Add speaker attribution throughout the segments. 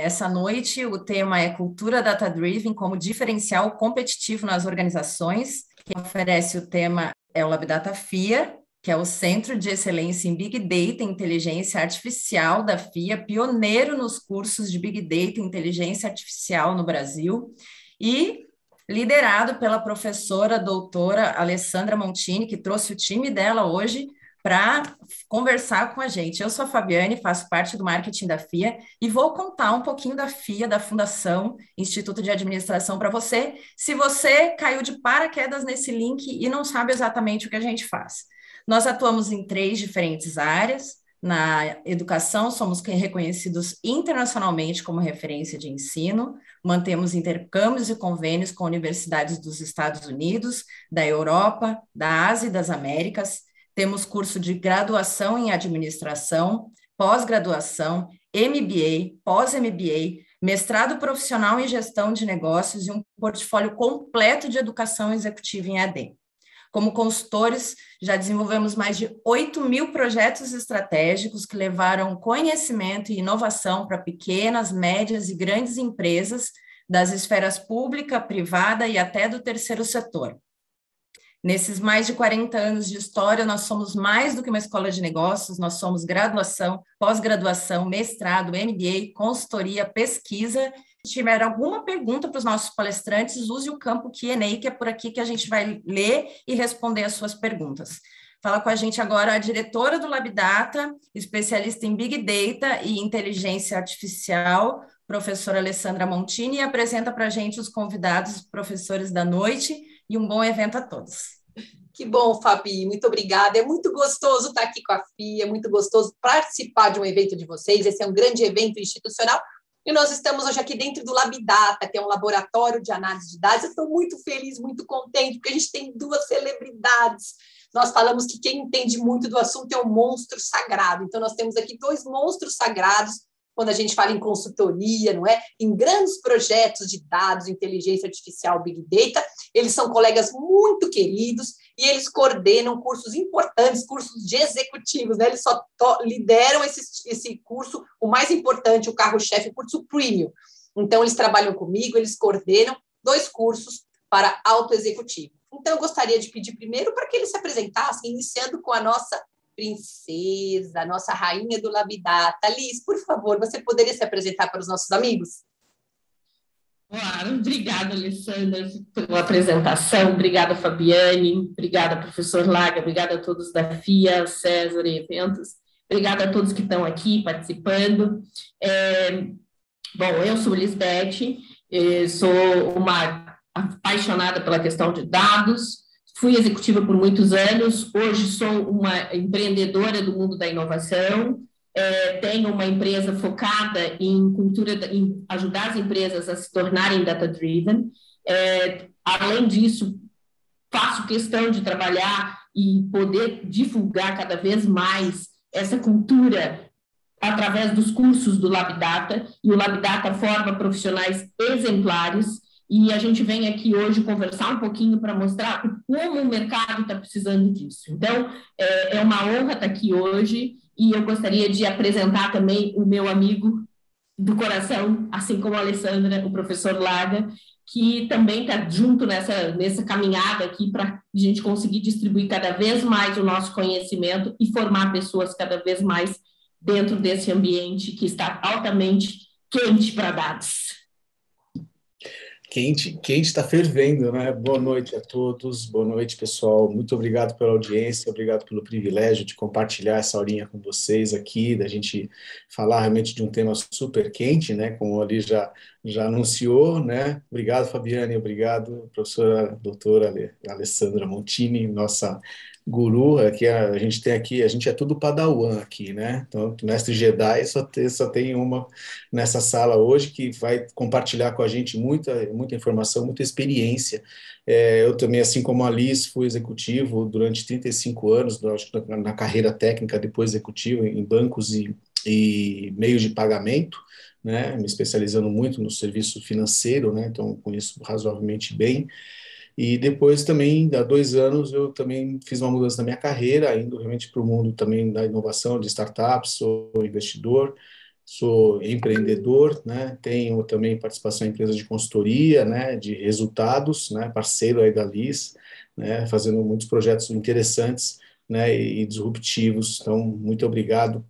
Speaker 1: Essa noite o tema é Cultura Data-Driven como diferencial competitivo nas organizações. Quem oferece o tema é o LabData FIA, que é o Centro de Excelência em Big Data e Inteligência Artificial da FIA, pioneiro nos cursos de Big Data e Inteligência Artificial no Brasil, e liderado pela professora doutora Alessandra Montini, que trouxe o time dela hoje para conversar com a gente. Eu sou a Fabiane, faço parte do marketing da FIA e vou contar um pouquinho da FIA, da Fundação Instituto de Administração para você, se você caiu de paraquedas nesse link e não sabe exatamente o que a gente faz. Nós atuamos em 3 diferentes áreas. Na educação, somos reconhecidos internacionalmente como referência de ensino, mantemos intercâmbios e convênios com universidades dos Estados Unidos, da Europa, da Ásia e das Américas. Temos curso de graduação em administração, pós-graduação, MBA, pós-MBA, mestrado profissional em gestão de negócios e um portfólio completo de educação executiva em AD. Como consultores, já desenvolvemos mais de 8.000 projetos estratégicos que levaram conhecimento e inovação para pequenas, médias e grandes empresas das esferas pública, privada e até do terceiro setor. Nesses mais de 40 anos de história, nós somos mais do que uma escola de negócios, nós somos graduação, pós-graduação, mestrado, MBA, consultoria, pesquisa. Se tiver alguma pergunta para os nossos palestrantes, use o campo Q&A, que é por aqui que a gente vai ler e responder as suas perguntas. Fala com a gente agora a diretora do LabData, especialista em Big Data e Inteligência Artificial, professora Alessandra Montini, e apresenta para a gente os convidados, professores da noite, e um bom evento a todos.
Speaker 2: Que bom, Fabi, muito obrigada. É muito gostoso estar aqui com a FIA, é muito gostoso participar de um evento de vocês. Esse é um grande evento institucional. E nós estamos hoje aqui dentro do LabData, que é um laboratório de análise de dados. Eu estou muito feliz, muito contente, porque a gente tem 2 celebridades. Nós falamos que quem entende muito do assunto é um monstro sagrado. Então, nós temos aqui 2 monstros sagrados, quando a gente fala em consultoria, não é? Em grandes projetos de dados, inteligência artificial, Big Data. Eles são colegas muito queridos e eles coordenam cursos importantes, cursos de executivos, né? Eles só lideram esse curso, o mais importante, o carro-chefe, o curso premium. Então, eles trabalham comigo, eles coordenam 2 cursos para autoexecutivo. Então, eu gostaria de pedir primeiro para que eles se apresentassem, iniciando com a nossa princesa, a nossa rainha do LabData. Liz, por favor, você poderia se apresentar para os nossos amigos?
Speaker 3: Claro, obrigada, Alessandra, pela apresentação, obrigada, Fabiane, obrigada, professor Laga, obrigada a todos da FIA, César e Eventos, obrigada a todos que estão aqui participando. Bom, eu sou Lisbeth, sou uma apaixonada pela questão de dados, fui executiva por muitos anos, hoje sou uma empreendedora do mundo da inovação, tenho uma empresa focada em cultura, em ajudar as empresas a se tornarem data-driven. Além disso, faço questão de trabalhar e poder divulgar cada vez mais essa cultura através dos cursos do LabData, e o LabData forma profissionais exemplares, e a gente vem aqui hoje conversar um pouquinho para mostrar como o mercado está precisando disso. Então, é uma honra estar aqui hoje, e eu gostaria de apresentar também o meu amigo do coração, assim como a Alessandra, o professor Laga, que também está junto nessa caminhada aqui para a gente conseguir distribuir cada vez mais o nosso conhecimento e formar pessoas cada vez mais dentro desse ambiente que está altamente quente para dados.
Speaker 4: Quente está fervendo, né? Boa noite a todos, boa noite, pessoal. Muito obrigado pela audiência, obrigado pelo privilégio de compartilhar essa horinha com vocês aqui, da gente falar realmente de um tema super quente, né? Como ali já anunciou, né? Obrigado, Fabiane, obrigado, professora doutora Alessandra Montini, nossa guru. Aqui a gente tem aqui, a gente é tudo padawan aqui, né? Então, mestre Jedi só tem uma nessa sala hoje que vai compartilhar com a gente muita informação, muita experiência. Eu também, assim como a Liz, fui executivo durante 35 anos, na carreira técnica, depois executivo em bancos e meios de pagamento, né? Me especializando muito no serviço financeiro, né? Então, conheço razoavelmente bem. E depois também, há 2 anos, eu também fiz uma mudança na minha carreira, indo realmente para o mundo também da inovação, de startups, sou investidor, sou empreendedor, né? Tenho também participação em empresa de consultoria, né? De resultados, né? Parceiro aí da Liz, né? Fazendo muitos projetos interessantes, né? E disruptivos. Então, muito obrigado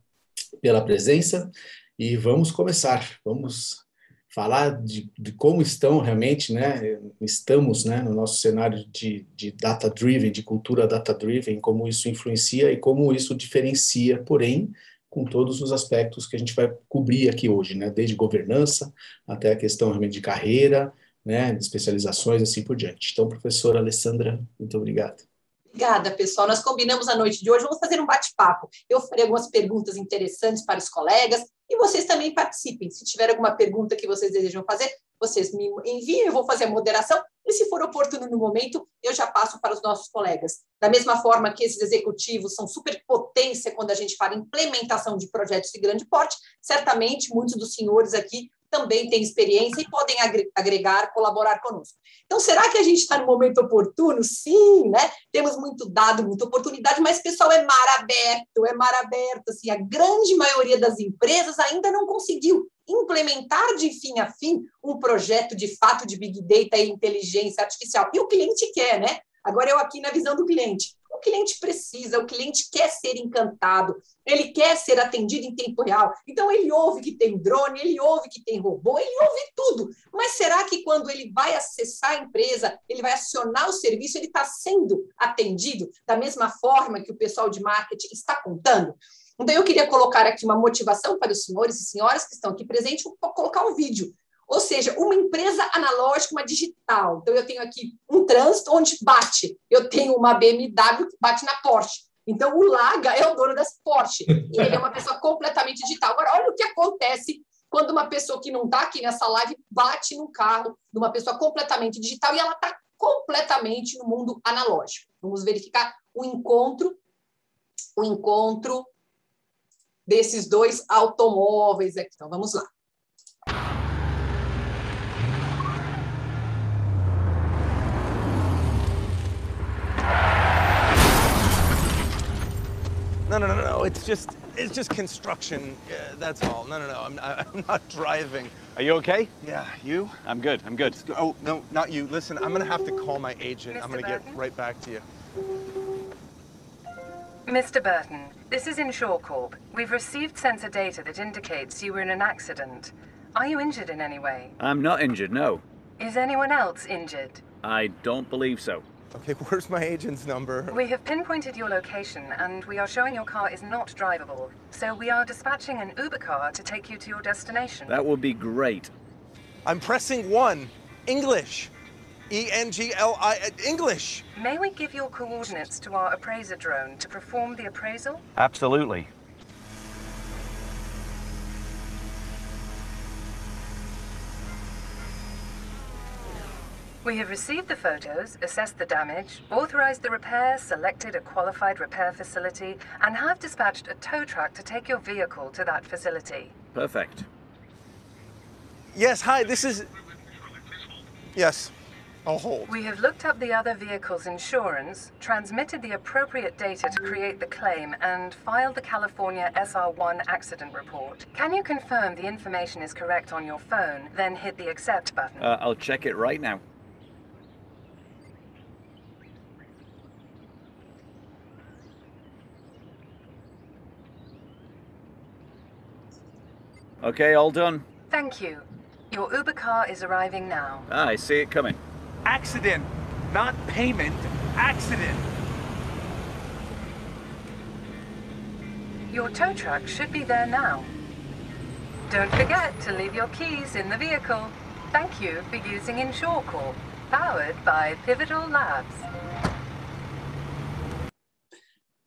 Speaker 4: pela presença e vamos começar. Vamos falar de como estão realmente, né? Estamos, né? No nosso cenário de data-driven, de cultura data-driven, como isso influencia e como isso diferencia, porém, com todos os aspectos que a gente vai cobrir aqui hoje, né? Desde governança até a questão realmente de carreira, né? De especializações, assim por diante. Então, professora Alessandra, muito obrigado.
Speaker 2: Obrigada, pessoal. Nós combinamos a noite de hoje, vamos fazer um bate-papo. Eu farei algumas perguntas interessantes para os colegas e vocês também participem. Se tiver alguma pergunta que vocês desejam fazer, vocês me enviem, eu vou fazer a moderação e, se for oportuno no momento, eu já passo para os nossos colegas. Da mesma forma que esses executivos são superpotência quando a gente fala em implementação de projetos de grande porte, certamente muitos dos senhores aqui também têm experiência e podem agregar, colaborar conosco. Então, será que a gente está no momento oportuno? Sim, né? Temos muito dado, muita oportunidade, mas, pessoal, é mar aberto, assim, a grande maioria das empresas ainda não conseguiu implementar de fim a fim um projeto de fato de Big Data e inteligência artificial. E o cliente quer, né? Agora eu aqui na visão do cliente. O cliente precisa, o cliente quer ser encantado, ele quer ser atendido em tempo real. Então, ele ouve que tem drone, ele ouve que tem robô, ele ouve tudo. Mas será que quando ele vai acessar a empresa, ele vai acionar o serviço, ele está sendo atendido da mesma forma que o pessoal de marketing está contando? Então, eu queria colocar aqui uma motivação para os senhores e senhoras que estão aqui presentes, para colocar um vídeo. Ou seja, uma empresa analógica, uma digital. Então, eu tenho aqui um trânsito onde bate. Eu tenho uma BMW que bate na Porsche. Então, o Laga é o dono das Porsche. E ele é uma pessoa completamente digital. Agora, olha o que acontece quando uma pessoa que não está aqui nessa live bate num carro de uma pessoa completamente digital e ela está completamente no mundo analógico. Vamos verificar o encontro desses dois automóveis aqui. Então, vamos lá.
Speaker 5: No. It's just construction. That's all. No. I'm not driving.
Speaker 6: Are you okay?
Speaker 5: Yeah, you?
Speaker 6: I'm good.
Speaker 5: Oh, no, not you. Listen, I'm going to have to call my agent.
Speaker 7: Mr.
Speaker 5: I'm going to get
Speaker 7: Burton?
Speaker 5: right back to you.
Speaker 7: Mr. Burton, this is Insure Corp. We've received sensor data that indicates you were in an accident. Are you injured in any way?
Speaker 6: I'm not injured, no.
Speaker 7: Is anyone else injured?
Speaker 6: I don't believe so.
Speaker 5: Okay, where's my agent's number?
Speaker 7: We have pinpointed your location and we are showing your car is not drivable. So we are dispatching an Uber car to take you to your destination.
Speaker 6: That would be great.
Speaker 5: I'm pressing 1. English. E-N-G-L-I... English.
Speaker 7: May we give your coordinates to our appraiser drone to perform the appraisal?
Speaker 6: Absolutely.
Speaker 7: We have received the photos, assessed the damage, authorized the repair, selected a qualified repair facility, and have dispatched a tow truck to take your vehicle to that facility.
Speaker 6: Perfect.
Speaker 5: Yes, hi, this is... Yes, I'll hold.
Speaker 7: We have looked up the other vehicle's insurance, transmitted the appropriate data to create the claim, and filed the California SR1 accident report. Can you confirm the information is correct on your phone, then hit the accept button?
Speaker 6: I'll check it right now. Okay, all done.
Speaker 7: Thank you. Your Uber car is arriving now.
Speaker 6: I see it coming.
Speaker 8: Accident, not payment. Accident.
Speaker 7: Your tow truck should be there now. Don't forget to leave your keys in the vehicle. Thank you for using Insure Corp, powered by Pivotal Labs.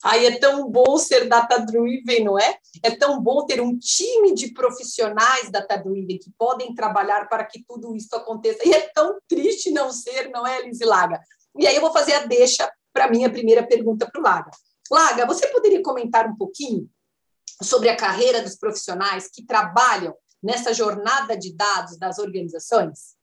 Speaker 2: Ai, é tão bom ser data-driven, não é? É tão bom ter um time de profissionais data-driven que podem trabalhar para que tudo isso aconteça. E é tão triste não ser, não é, Liz e Laga? E aí eu vou fazer a deixa para a minha primeira pergunta para o Laga. Laga, você poderia comentar um pouquinho sobre a carreira dos profissionais que trabalham nessa jornada de dados das organizações?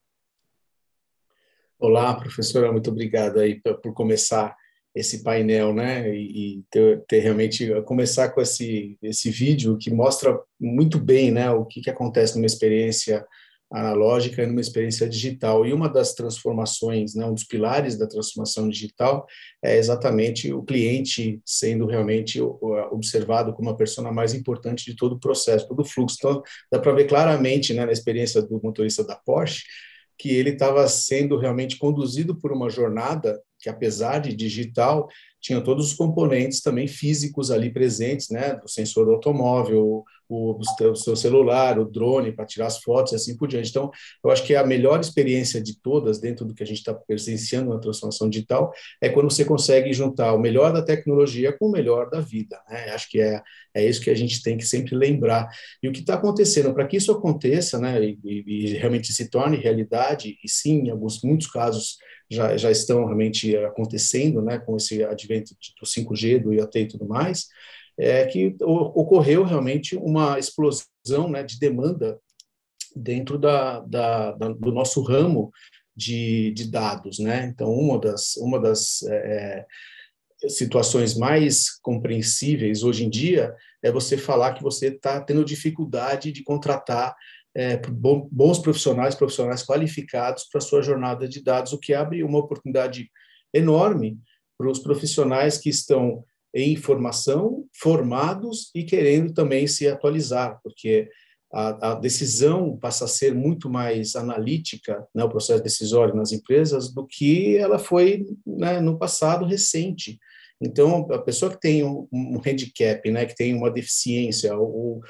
Speaker 4: Olá, professora, muito obrigado aí por começar esse painel, né? E ter realmente começar com esse vídeo que mostra muito bem, né, o que acontece numa experiência analógica e numa experiência digital. E uma das transformações, né, um dos pilares da transformação digital é exatamente o cliente sendo realmente observado como a persona mais importante de todo o processo, todo o fluxo. Então, dá para ver claramente, né, na experiência do motorista da Porsche, que ele estava sendo realmente conduzido por uma jornada que, apesar de digital, tinha todos os componentes também físicos ali presentes, né? O sensor do automóvel, o seu celular, o drone para tirar as fotos e assim por diante. Então, eu acho que a melhor experiência de todas, dentro do que a gente está presenciando na transformação digital, é quando você consegue juntar o melhor da tecnologia com o melhor da vida, né? Acho que é isso que a gente tem que sempre lembrar. E o que está acontecendo, para que isso aconteça, né, e realmente se torne realidade, e sim, em muitos casos, já estão realmente acontecendo, né, com esse advento do 5G, do IoT e tudo mais, que ocorreu realmente uma explosão, né, de demanda dentro do nosso ramo de dados, né? Então, uma das situações mais compreensíveis hoje em dia é você falar que você está tendo dificuldade de contratar bons profissionais qualificados para a sua jornada de dados, o que abre uma oportunidade enorme para os profissionais que estão em formação, formados e querendo também se atualizar, porque a decisão passa a ser muito mais analítica, né, o processo decisório nas empresas, do que ela foi, né, no passado recente. Então, a pessoa que tem um handicap, né, que tem uma deficiência, ou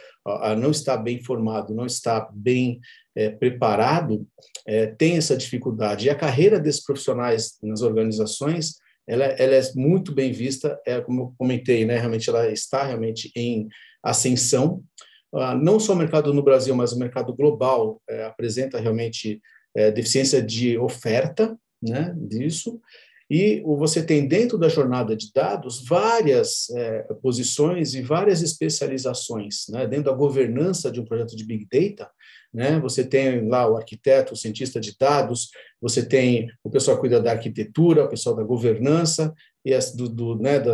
Speaker 4: não está bem formado, não está bem preparado, tem essa dificuldade. E a carreira desses profissionais nas organizações, ela é muito bem vista, como eu comentei, né, realmente ela está realmente em ascensão. Não só o mercado no Brasil, mas o mercado global apresenta realmente deficiência de oferta, né, disso. E você tem dentro da jornada de dados várias posições e várias especializações, né? Dentro da governança de um projeto de Big Data, né? Você tem lá o arquiteto, o cientista de dados, você tem o pessoal que cuida da arquitetura, o pessoal da governança, e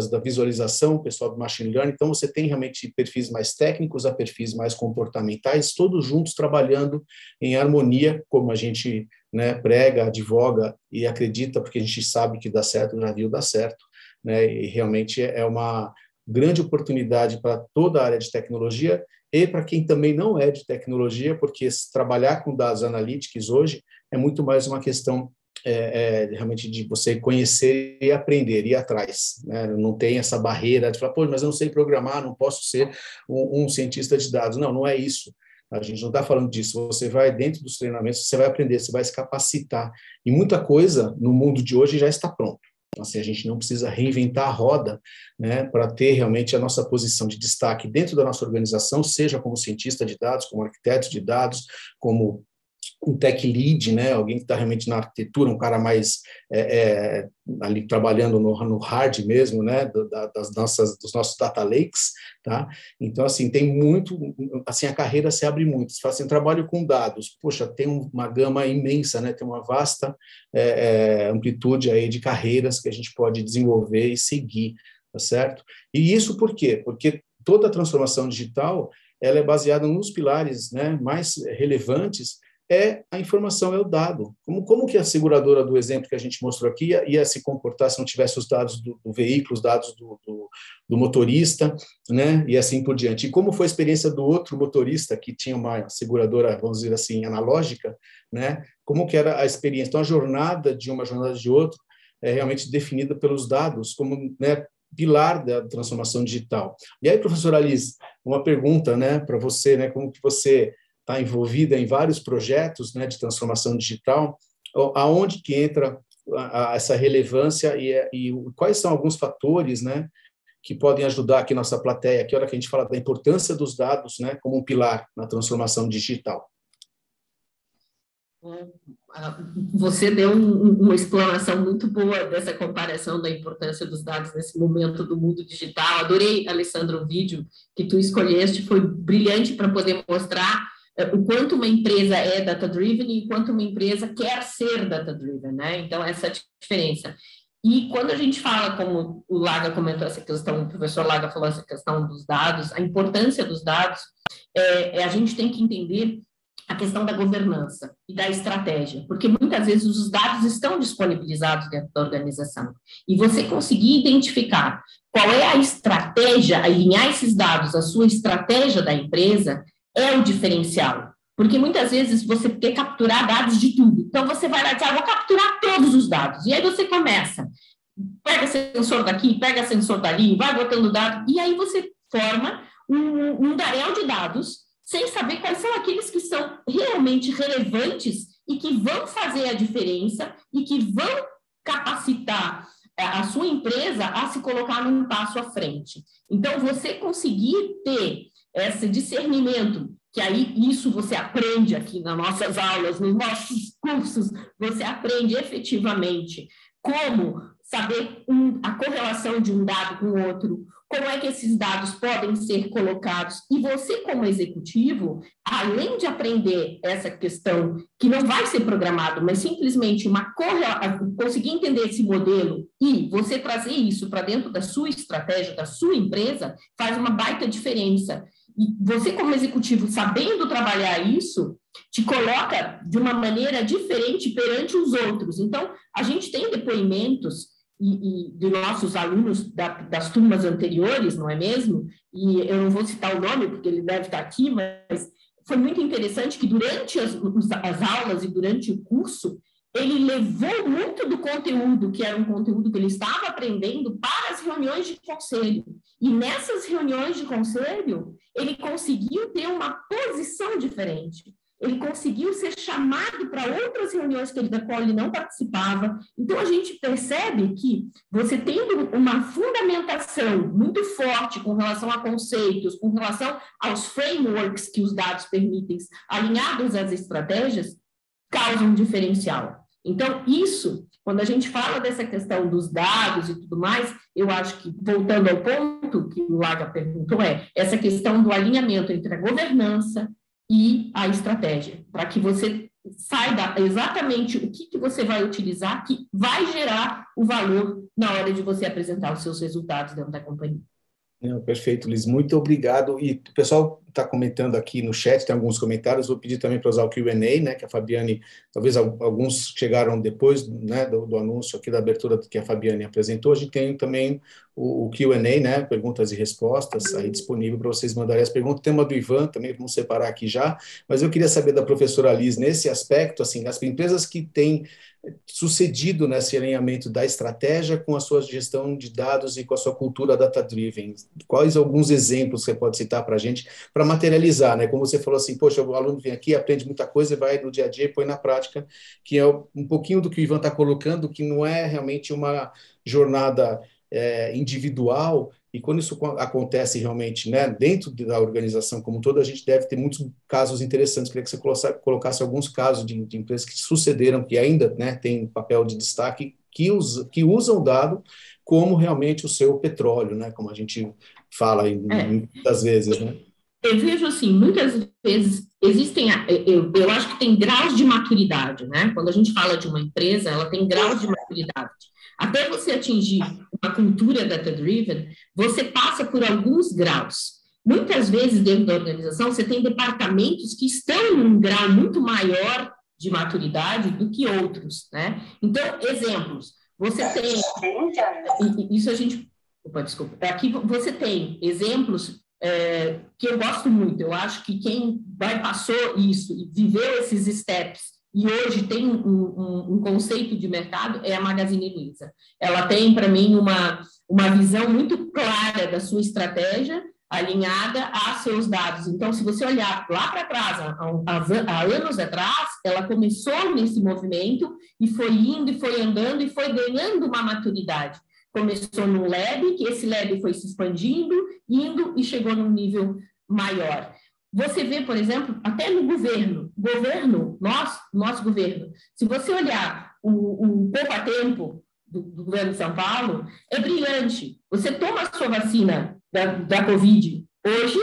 Speaker 4: da visualização, o pessoal do machine learning. Então, você tem realmente perfis mais técnicos a perfis mais comportamentais, todos juntos trabalhando em harmonia, como a gente, né, prega, advoga e acredita, porque a gente sabe que dá certo, já viu dar certo, né, e realmente é uma grande oportunidade para toda a área de tecnologia e para quem também não é de tecnologia, porque trabalhar com dados analíticos hoje é muito mais uma questão realmente de você conhecer e aprender, ir atrás, né? Não tem essa barreira de falar, pô, mas eu não sei programar, não posso ser um cientista de dados. Não, não é isso. A gente não está falando disso. Você vai dentro dos treinamentos, você vai aprender, você vai se capacitar. E muita coisa no mundo de hoje já está pronto. Então, assim, a gente não precisa reinventar a roda, né, para ter realmente a nossa posição de destaque dentro da nossa organização, seja como cientista de dados, como arquiteto de dados, como um tech lead, né, alguém que está realmente na arquitetura, um cara mais ali trabalhando no hard mesmo, né, dos nossos data lakes, tá? Então, assim, tem muito, assim, a carreira se abre muito. Você fala assim, trabalho com dados, poxa, tem uma gama imensa, né, tem uma vasta amplitude aí de carreiras que a gente pode desenvolver e seguir, tá certo? E isso por quê? Porque toda a transformação digital, ela é baseada nos pilares, né, mais relevantes, a informação, é o dado. Como que a seguradora, do exemplo que a gente mostrou aqui, ia se comportar se não tivesse os dados do veículo, os dados do motorista, né, e assim por diante. E como foi a experiência do outro motorista que tinha uma seguradora, vamos dizer assim, analógica, né, como que era a experiência. Então, a jornada de uma, a jornada de outro, é realmente definida pelos dados, como, né, pilar da transformação digital. E aí, professora Alice, uma pergunta, né, para você, né, como que você está envolvida em vários projetos, né, de transformação digital, aonde que entra essa relevância e quais são alguns fatores, né, que podem ajudar aqui nossa plateia, que hora que a gente fala da importância dos dados, né, como um pilar na transformação digital.
Speaker 3: Você deu uma explanação muito boa dessa comparação da importância dos dados nesse momento do mundo digital. Adorei, Alessandro, o vídeo que tu escolheste, foi brilhante para poder mostrar o quanto uma empresa é data-driven e o quanto uma empresa quer ser data-driven, né? Então, essa diferença. E quando a gente fala, como o Laga comentou essa questão, o professor Laga falou essa questão dos dados, a importância dos dados, a gente tem que entender a questão da governança e da estratégia, porque muitas vezes os dados estão disponibilizados dentro da organização, e você conseguir identificar qual é a estratégia, alinhar esses dados à sua estratégia da empresa, é o diferencial, porque muitas vezes você quer capturar dados de tudo, então você vai lá e diz, vou capturar todos os dados, e aí você começa, pega sensor daqui, pega sensor dali, vai botando dados, e aí você forma um daréu de dados, sem saber quais são aqueles que são realmente relevantes e que vão fazer a diferença e que vão capacitar a sua empresa a se colocar num passo à frente. Então, você conseguir ter esse discernimento, que aí isso você aprende aqui nas nossas aulas, nos nossos cursos, você aprende efetivamente como saber a correlação de um dado com o outro, como é que esses dados podem ser colocados, e você, como executivo, além de aprender essa questão, que não vai ser programado, mas simplesmente conseguir entender esse modelo e você trazer isso para dentro da sua estratégia, da sua empresa, faz uma baita diferença. E você, como executivo, sabendo trabalhar isso, te coloca de uma maneira diferente perante os outros. Então, a gente tem depoimentos e de nossos alunos das turmas anteriores, não é mesmo? E eu não vou citar o nome, porque ele deve estar aqui, mas foi muito interessante que durante as aulas e durante o curso, ele levou muito do conteúdo, que era um conteúdo que ele estava aprendendo, para as reuniões de conselho. E nessas reuniões de conselho, ele conseguiu ter uma posição diferente. Ele conseguiu ser chamado para outras reuniões da qual ele não participava. Então, a gente percebe que você tendo uma fundamentação muito forte com relação a conceitos, com relação aos frameworks que os dados permitem, alinhados às estratégias, causa um diferencial. Então, isso, quando a gente fala dessa questão dos dados e tudo mais, eu acho que, voltando ao ponto que o Laga perguntou, essa questão do alinhamento entre a governança e a estratégia, para que você saiba exatamente o que você vai utilizar, que vai gerar o valor na hora de você apresentar os seus resultados dentro da companhia.
Speaker 4: Perfeito, Liz, muito obrigado. E o pessoal está comentando aqui no chat, tem alguns comentários, vou pedir também para usar o Q&A, né, que a Fabiane, talvez alguns chegaram depois, né, do anúncio aqui da abertura que a Fabiane apresentou. A gente tem também o Q&A, né, perguntas e respostas, aí disponível para vocês mandarem as perguntas. Tem uma do Ivan também, vamos separar aqui já, mas eu queria saber da professora Liz, nesse aspecto, assim, as empresas que têm sucedido nesse alinhamento da estratégia com a sua gestão de dados e com a sua cultura data-driven. Quais alguns exemplos você pode citar para a gente, para materializar, né? Como você falou assim, poxa, o aluno vem aqui, aprende muita coisa, vai no dia a dia e põe na prática, que é um pouquinho do que o Ivan está colocando, que não é realmente uma jornada individual, e quando isso acontece realmente, né, dentro da organização como um todo, a gente deve ter muitos casos interessantes. Queria que você colocasse alguns casos de empresas que sucederam, que ainda, né, têm papel de destaque, que usam o dado como realmente o seu petróleo, né, como a gente fala muitas vezes, né?
Speaker 3: Eu vejo assim, muitas vezes existem, eu acho que tem graus de maturidade, né? Quando a gente fala de uma empresa, ela tem graus de maturidade. Até você atingir uma cultura data-driven, você passa por alguns graus. Muitas vezes, dentro da organização, você tem departamentos que estão em um grau muito maior de maturidade do que outros, né? Então, exemplos. Você tem... Isso a gente... Opa, desculpa. Aqui você tem exemplos que eu gosto muito. Eu acho que quem passou isso e viveu esses steps e hoje tem um conceito de mercado é a Magazine Luiza. Ela tem, para mim, uma visão muito clara da sua estratégia alinhada a seus dados. Então, se você olhar lá para trás, há anos atrás, ela começou nesse movimento e foi indo e foi andando e foi ganhando uma maturidade. Começou no lab, que esse lab foi se expandindo, indo e chegou num nível maior. Você vê, por exemplo, até no governo, nosso governo, se você olhar o poupa-tempo do governo de São Paulo, é brilhante. Você toma a sua vacina da Covid hoje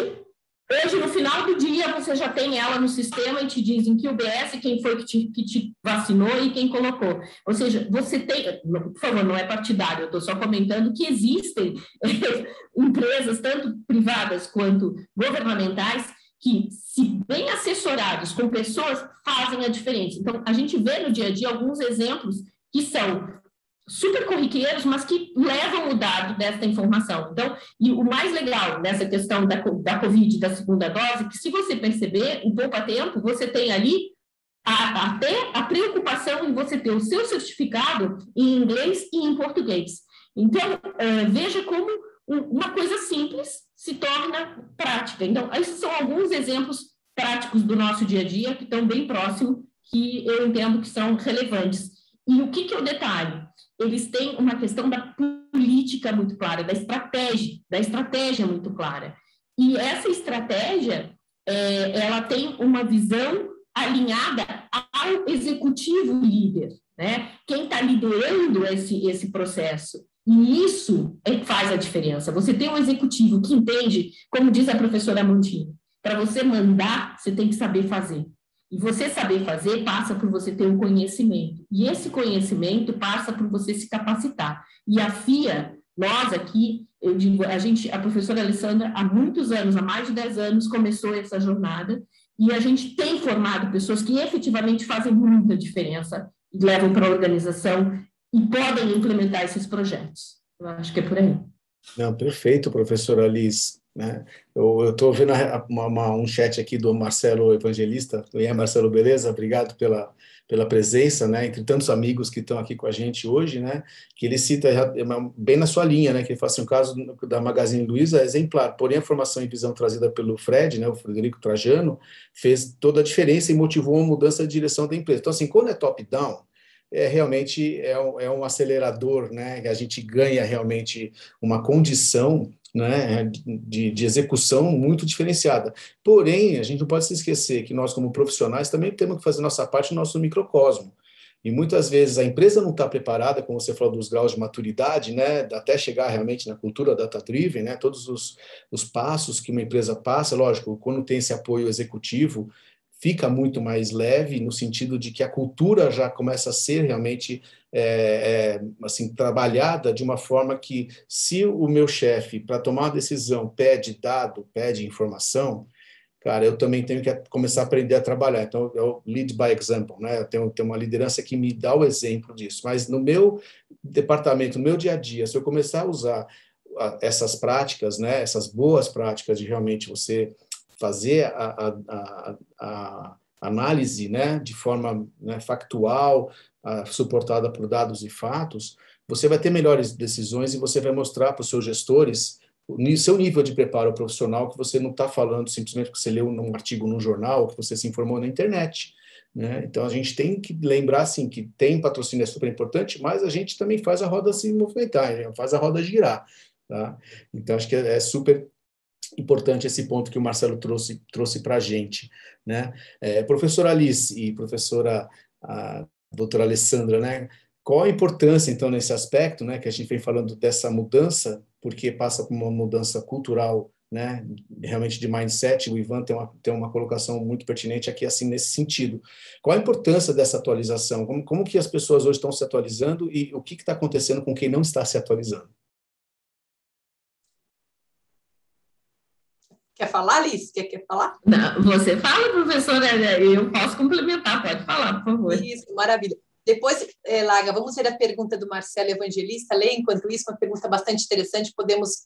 Speaker 3: Hoje, no final do dia, você já tem ela no sistema e te dizem que UBS, quem foi que te vacinou e quem colocou. Ou seja, você tem... Por favor, não é partidário, eu estou só comentando que existem empresas, tanto privadas quanto governamentais, que, se bem assessorados com pessoas, fazem a diferença. Então, a gente vê no dia a dia alguns exemplos que são super corriqueiros, mas que levam o dado dessa informação. Então, e o mais legal nessa questão da Covid, da segunda dose, que se você perceber, em pouco tempo, você tem ali até a preocupação em você ter o seu certificado em inglês e em português. Então, veja como uma coisa simples se torna prática. Então, esses são alguns exemplos práticos do nosso dia a dia que estão bem próximos, que eu entendo que são relevantes. E o que é o detalhe? Eles têm uma questão da política muito clara, da estratégia muito clara. E essa estratégia, ela tem uma visão alinhada ao executivo líder, né? Quem está liderando esse processo. E isso é que faz a diferença. Você tem um executivo que entende, como diz a professora Montini, para você mandar, você tem que saber fazer. E você saber fazer passa por você ter um conhecimento. E esse conhecimento passa por você se capacitar. E a FIA, nós aqui, eu digo, a professora Alessandra, há muitos anos, há mais de 10 anos, começou essa jornada, e a gente tem formado pessoas que efetivamente fazem muita diferença, e levam para a organização e podem implementar esses projetos. Eu acho que é por aí.
Speaker 4: Não, perfeito, professora Liz. Né? Eu estou vendo um chat aqui do Marcelo Evangelista. E aí, Marcelo, beleza? Obrigado pela presença, né? Entre tantos amigos que estão aqui com a gente hoje, né? Que ele cita bem na sua linha, né? Que ele fala assim, o caso da Magazine Luiza é exemplar, porém a formação e visão trazida pelo Fred, né? O Frederico Trajano, fez toda a diferença e motivou uma mudança de direção da empresa. Então, assim, quando é top-down, realmente é um acelerador, né? Que a gente ganha realmente uma condição, né, de execução muito diferenciada. Porém, a gente não pode se esquecer que nós, como profissionais, também temos que fazer nossa parte no nosso microcosmo. E muitas vezes a empresa não está preparada, como você falou, dos graus de maturidade, né, até chegar realmente na cultura data-driven, né, todos os passos que uma empresa passa. Lógico, quando tem esse apoio executivo, fica muito mais leve, no sentido de que a cultura já começa a ser realmente assim, trabalhada de uma forma que, se o meu chefe, para tomar uma decisão, pede dado, pede informação, cara, eu também tenho que começar a aprender a trabalhar. Então, eu lead by example, né? Eu tenho uma liderança que me dá o exemplo disso. Mas no meu departamento, no meu dia a dia, se eu começar a usar essas práticas, né, essas boas práticas de realmente você fazer a análise, né, de forma, né, factual, suportada por dados e fatos, você vai ter melhores decisões e você vai mostrar para os seus gestores o seu nível de preparo profissional, que você não está falando simplesmente que você leu um artigo no jornal, que você se informou na internet. Né? Então, a gente tem que lembrar, assim, que tem patrocínio, é super importante, mas a gente também faz a roda se movimentar, faz a roda girar. Tá? Então, acho que é super importante esse ponto que o Marcelo trouxe para a gente. Né? Professora Alice e professora doutora Alessandra, né? Qual a importância, então, nesse aspecto, né, que a gente vem falando dessa mudança, porque passa por uma mudança cultural, né, realmente de mindset. O Ivan tem uma colocação muito pertinente aqui, assim, nesse sentido. Qual a importância dessa atualização? Como que as pessoas hoje estão se atualizando e o que está acontecendo com quem não está se atualizando?
Speaker 2: Quer falar, Alice? Quer falar?
Speaker 3: Não, você fala, professora, eu posso complementar, pode falar, por favor.
Speaker 2: Isso, maravilha. Depois, Laga, vamos ver a pergunta do Marcelo Evangelista. Lê, enquanto isso, uma pergunta bastante interessante, podemos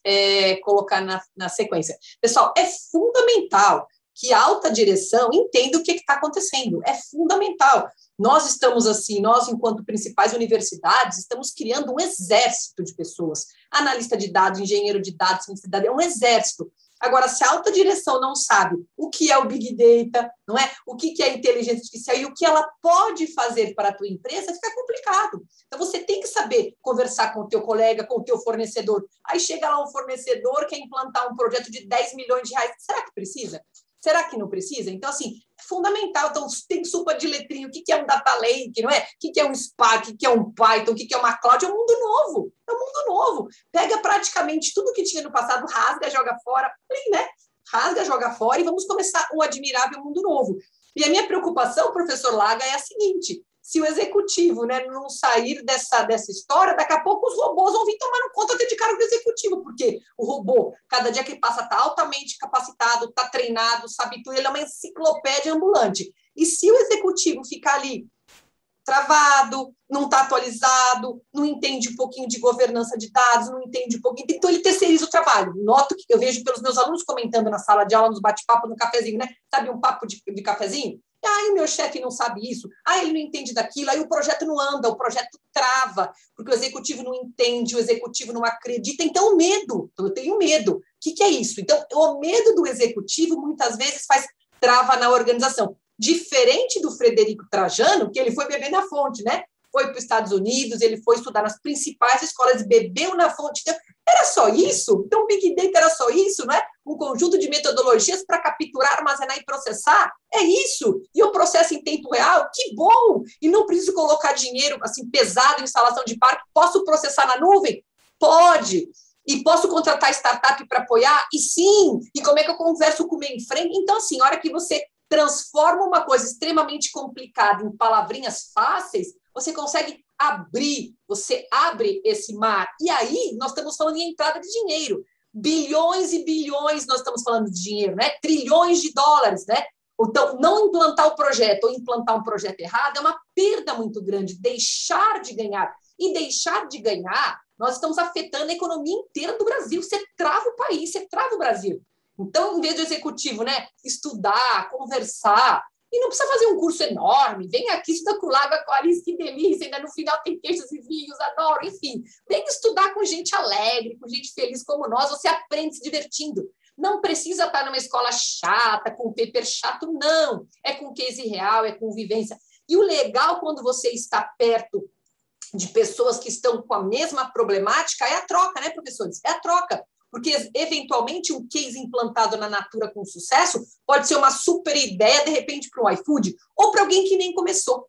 Speaker 2: colocar na sequência. Pessoal, é fundamental que a alta direção entenda o que está acontecendo. É fundamental. Nós estamos assim, nós, enquanto principais universidades, estamos criando um exército de pessoas. Analista de dados, engenheiro de dados, é um exército. Agora, se a alta direção não sabe o que é o Big Data, não é? O que é a inteligência artificial e o que ela pode fazer para a tua empresa, fica complicado. Então, você tem que saber conversar com o teu colega, com o teu fornecedor. Aí chega lá um fornecedor que quer implantar um projeto de 10 milhões de reais. Será que precisa? Será que não precisa? Então, assim, é fundamental. Então, tem sopa de letrinha. O que é um data lake, não é? O que é um Spark? O que é um Python? O que é uma cloud? É um mundo novo. É um mundo novo. Pega praticamente tudo que tinha no passado, rasga, joga fora. Né? rasga, joga fora e vamos começar um admirável mundo novo. E a minha preocupação, professor Laga, é a seguinte: se o executivo, né, não sair dessa história, daqui a pouco os robôs vão vir tomando conta de cargo do executivo, porque o robô, cada dia que passa, está altamente capacitado, está treinado, sabe tudo, ele é uma enciclopédia ambulante. E se o executivo ficar ali travado, não está atualizado, não entende um pouquinho de governança de dados, não entende um pouquinho, então ele terceiriza o trabalho. Noto que eu vejo pelos meus alunos comentando na sala de aula, nos bate-papo, no cafezinho, né? Sabe, um papo de cafezinho? Aí o meu chefe não sabe isso, aí ele não entende daquilo, aí o projeto não anda, o projeto trava, porque o executivo não entende, o executivo não acredita, então o medo, eu tenho medo. O que é isso? Então, o medo do executivo muitas vezes faz trava na organização. Diferente do Frederico Trajano, que ele foi beber na fonte, né? Foi para os Estados Unidos, ele foi estudar nas principais escolas e bebeu na fonte. Então, era só isso? Então, o Big Data era só isso, não é? Um conjunto de metodologias para capturar, armazenar e processar? É isso? E eu processo em tempo real? Que bom! E não preciso colocar dinheiro assim pesado em instalação de parque. Posso processar na nuvem? Pode! E posso contratar startup para apoiar? E sim! E como é que eu converso com o mainframe? Então, assim, a hora que você transforma uma coisa extremamente complicada em palavrinhas fáceis, você consegue abrir, você abre esse mar. E aí, nós estamos falando em entrada de dinheiro. Bilhões e bilhões nós estamos falando de dinheiro, né? Trilhões de dólares, né? Então, não implantar o projeto ou implantar um projeto errado é uma perda muito grande. Deixar de ganhar. E deixar de ganhar, nós estamos afetando a economia inteira do Brasil. Você trava o país, você trava o Brasil. Então, em vez do executivo, né, estudar, conversar, e não precisa fazer um curso enorme, vem aqui, estuda com o Laga, com a Alice, que delícia, ainda no final tem queijos e vinhos, adoro, enfim. Vem estudar com gente alegre, com gente feliz como nós, você aprende se divertindo. Não precisa estar numa escola chata, com paper chato, não. É com case real, é com vivência. E o legal, quando você está perto de pessoas que estão com a mesma problemática, é a troca, né, professores? É a troca. Porque, eventualmente, um case implantado na Natura com sucesso pode ser uma super ideia, de repente, para um iFood ou para alguém que nem começou.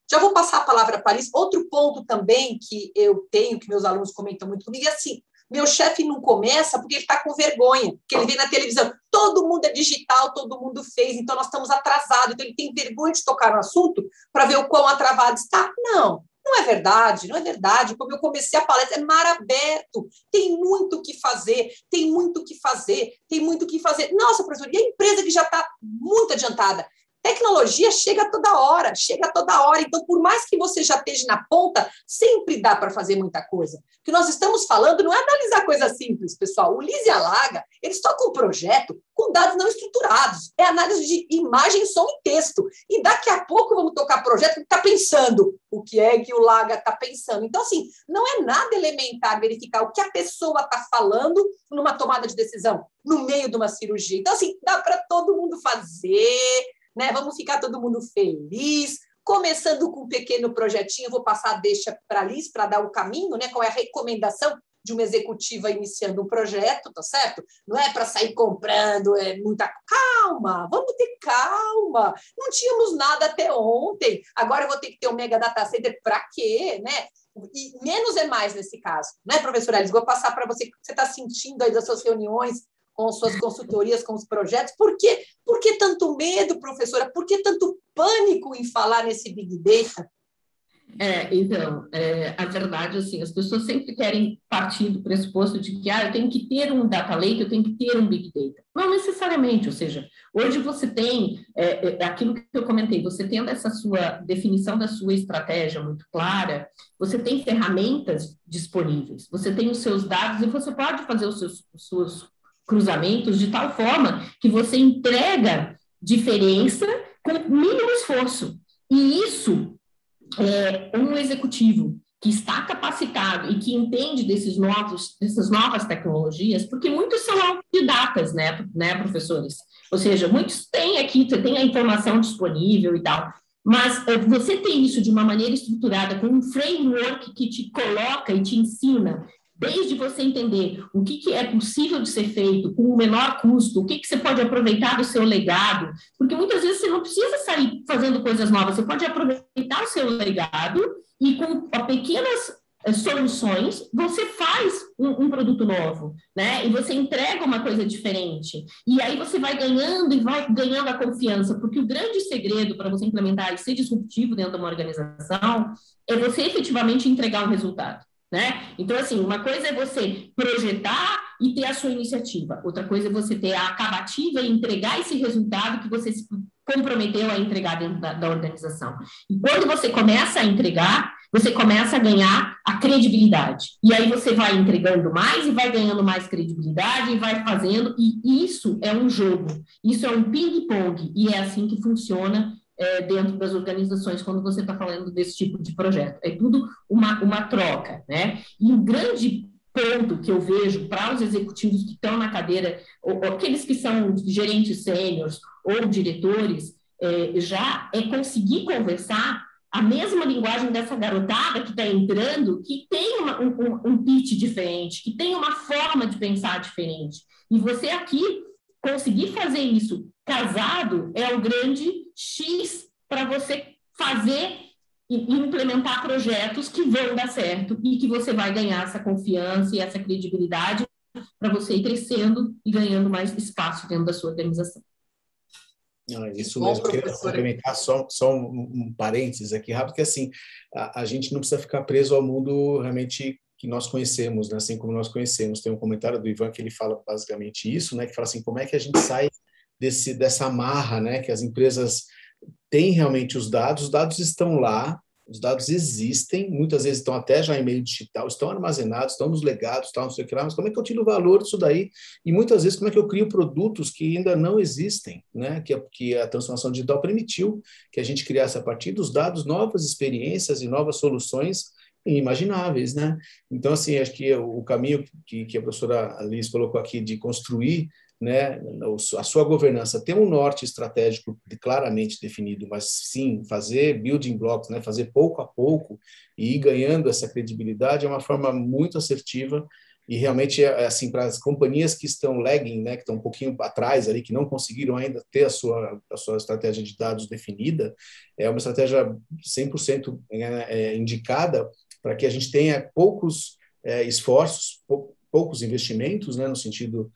Speaker 2: Já vou passar a palavra para a Alice. Outro ponto também que eu tenho, que meus alunos comentam muito comigo, é assim, meu chefe não começa porque ele está com vergonha, porque ele vê na televisão, todo mundo é digital, todo mundo fez, então nós estamos atrasados, então ele tem vergonha de tocar no assunto para ver o quão atrasado está. Não é verdade, não é verdade. Como eu comecei a palestra, é mar aberto, tem muito o que fazer, tem muito o que fazer, tem muito o que fazer. Nossa, professor, e a empresa que já está muito adiantada? Tecnologia chega toda hora. Então, por mais que você já esteja na ponta, sempre dá para fazer muita coisa. O que nós estamos falando não é analisar coisas simples, pessoal. O Liz e a Laga, eles tocam um projeto com dados não estruturados. É análise de imagem, som e texto. E daqui a pouco vamos tocar projeto que está pensando o que é que o Laga está pensando. Então, assim, não é nada elementar verificar o que a pessoa está falando numa tomada de decisão, no meio de uma cirurgia. Então, assim, dá para todo mundo fazer, né? Vamos ficar todo mundo feliz, começando com um pequeno projetinho. Eu vou passar a deixa para a Liz para dar o caminho, né? Qual é a recomendação de uma executiva iniciando um projeto, tá certo? Não é para sair comprando, é muita calma, vamos ter calma. Não tínhamos nada até ontem, agora eu vou ter que ter um mega data center para quê, né? E menos é mais nesse caso, né, professora Alice? Vou passar para você o que você está sentindo aí das suas reuniões, com suas consultorias, com os projetos. Por que tanto medo, professora? Por que tanto pânico em falar nesse Big Data?
Speaker 3: A verdade, assim, as pessoas sempre querem partir do pressuposto de que eu tenho que ter um data lake, eu tenho que ter um Big Data. Não necessariamente, ou seja, hoje você tem aquilo que eu comentei, você tendo essa sua definição da sua estratégia muito clara, você tem ferramentas disponíveis, você tem os seus dados e você pode fazer os seus cruzamentos de tal forma que você entrega diferença com mínimo esforço. E isso um executivo que está capacitado e que entende dessas novas tecnologias, porque muitos são autodidatas, né, professores? Ou seja, muitos têm aqui, você tem a informação disponível e tal, mas você tem isso de uma maneira estruturada, com um framework que te coloca e te ensina, desde você entender o que é possível de ser feito com o menor custo, o que você pode aproveitar do seu legado, porque muitas vezes você não precisa sair fazendo coisas novas, você pode aproveitar o seu legado e com pequenas soluções, você faz um produto novo, né? E você entrega uma coisa diferente. E aí você vai ganhando e vai ganhando a confiança, porque o grande segredo para você implementar e ser disruptivo dentro de uma organização é você efetivamente entregar um resultado, né? Então, assim, uma coisa é você projetar e ter a sua iniciativa. Outra coisa é você ter a acabativa e entregar esse resultado que você se comprometeu a entregar dentro da organização. E quando você começa a entregar, você começa a ganhar a credibilidade. E aí você vai entregando mais e vai ganhando mais credibilidade e vai fazendo. E isso é um jogo, isso é um ping-pong. E é assim que funciona dentro das organizações quando você está falando desse tipo de projeto. É tudo uma troca, né? E o grande ponto que eu vejo para os executivos que estão na cadeira, ou aqueles que são gerentes sêniores ou diretores, já é conseguir conversar a mesma linguagem dessa garotada que está entrando, que tem um pitch diferente, que tem uma forma de pensar diferente. E você aqui conseguir fazer isso casado é o grande X para você fazer e implementar projetos que vão dar certo e que você vai ganhar essa confiança e essa credibilidade para você ir crescendo e ganhando mais espaço dentro da sua organização.
Speaker 4: Isso mesmo, eu queria complementar só um parênteses aqui rápido, que assim, a gente não precisa ficar preso ao mundo realmente que nós conhecemos, né? Assim como nós conhecemos. Tem um comentário do Ivan que ele fala basicamente isso, né? Que fala assim, como é que a gente sai dessa amarra, né? Que as empresas têm realmente os dados estão lá, os dados existem, muitas vezes estão até já em meio digital, estão armazenados, estão nos legados, não sei o que lá, mas como é que eu tiro o valor disso daí? E muitas vezes como é que eu crio produtos que ainda não existem, né? Que a transformação digital permitiu que a gente criasse a partir dos dados novas experiências e novas soluções inimagináveis, né? Então, assim, acho que o caminho que a professora Liz colocou aqui de construir, né, a sua governança, ter um norte estratégico claramente definido, mas sim fazer building blocks, né, fazer pouco a pouco e ir ganhando essa credibilidade é uma forma muito assertiva e realmente, assim, para as companhias que estão lagging, né, que estão um pouquinho atrás ali, que não conseguiram ainda ter a sua estratégia de dados definida, é uma estratégia 100% indicada para que a gente tenha poucos esforços, poucos investimentos, né, no sentido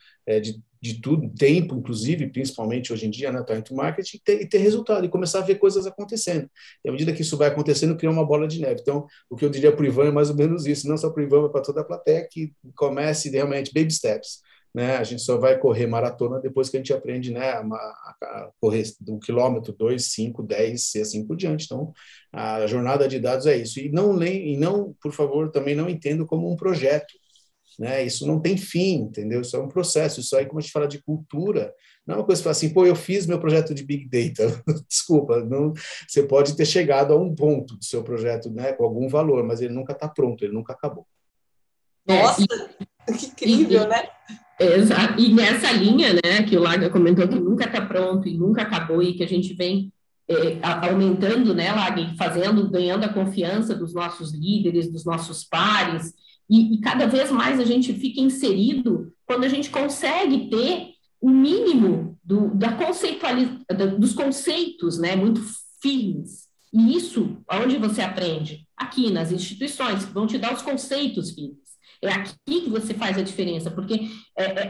Speaker 4: de tudo, tempo, inclusive, principalmente hoje em dia, né, time to market, e ter resultado, e começar a ver coisas acontecendo. E à medida que isso vai acontecendo, cria uma bola de neve. Então, o que eu diria para o Ivan é mais ou menos isso, não só para o Ivan, mas para toda a plateia, que comece realmente baby steps. Né? A gente só vai correr maratona depois que a gente aprende, né, a correr do quilômetro, 2, 5, 10 e assim por diante. Então, a jornada de dados é isso. E não, por favor, também não entendo como um projeto. Né? Isso não tem fim, entendeu? Isso é um processo. Isso aí, como a gente fala de cultura, não é uma coisa que fala assim, pô, eu fiz meu projeto de Big Data. Desculpa, não, você pode ter chegado a um ponto do seu projeto, né, com algum valor, mas ele nunca está pronto, ele nunca acabou.
Speaker 2: Nossa, que incrível, né?
Speaker 3: Exato. E nessa linha, né, que o Laga comentou que nunca está pronto e nunca acabou e que a gente vem aumentando, né, Laga, ganhando a confiança dos nossos líderes, dos nossos pares, e cada vez mais a gente fica inserido quando a gente consegue ter o mínimo dos conceitos, né, muito firmes. E isso, aonde você aprende? Aqui, nas instituições, que vão te dar os conceitos firmes. É aqui que você faz a diferença, porque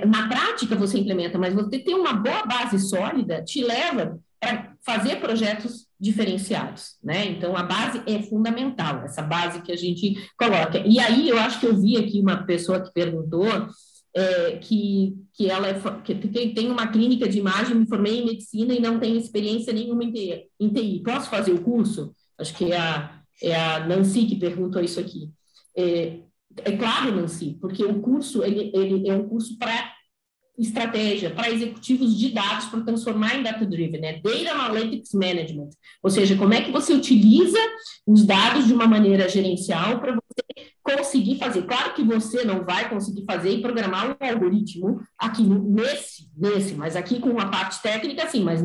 Speaker 3: na prática você implementa, mas você ter uma boa base sólida te leva para fazer projetos diferenciados, né? Então, a base é fundamental, essa base que a gente coloca. E aí, eu acho que eu vi aqui uma pessoa que perguntou que ela que tem uma clínica de imagem, me formei em medicina e não tem experiência nenhuma em TI. Posso fazer o curso? Acho que é a Nancy que perguntou isso aqui. É claro, Nancy, porque o curso ele é um curso para estratégia, para executivos de dados, para transformar em data-driven, né? Data Analytics Management, ou seja, como é que você utiliza os dados de uma maneira gerencial para você conseguir fazer. Claro que você não vai conseguir fazer e programar um algoritmo aqui nesse, mas aqui com uma parte técnica, sim, mas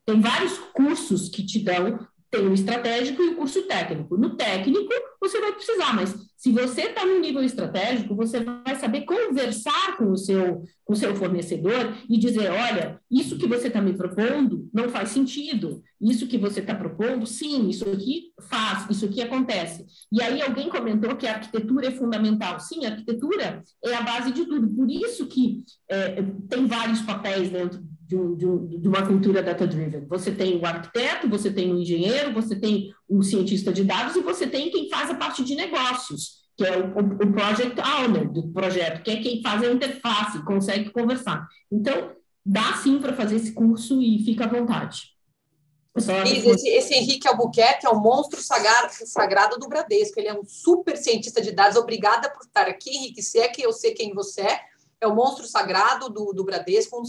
Speaker 3: tem vários cursos que te dão, tem o estratégico e o curso técnico. No técnico, você vai precisar, mas se você está no nível estratégico, você vai saber conversar com o seu fornecedor e dizer, olha, isso que você está me propondo não faz sentido, isso que você está propondo, sim, isso aqui faz, isso aqui acontece. E aí alguém comentou que a arquitetura é fundamental. Sim, a arquitetura é a base de tudo, por isso que tem vários papéis dentro de uma cultura data-driven. Você tem o arquiteto, você tem o engenheiro, você tem o cientista de dados e você tem quem faz a parte de negócios, que é o project owner do projeto, que é quem faz a interface, consegue conversar. Então, dá sim para fazer esse curso e fica à vontade.
Speaker 2: Esse Henrique Albuquerque é o monstro sagrado do Bradesco. Ele é um super cientista de dados. Obrigada por estar aqui, Henrique. Se é que eu sei quem você é. É o monstro sagrado do Bradesco,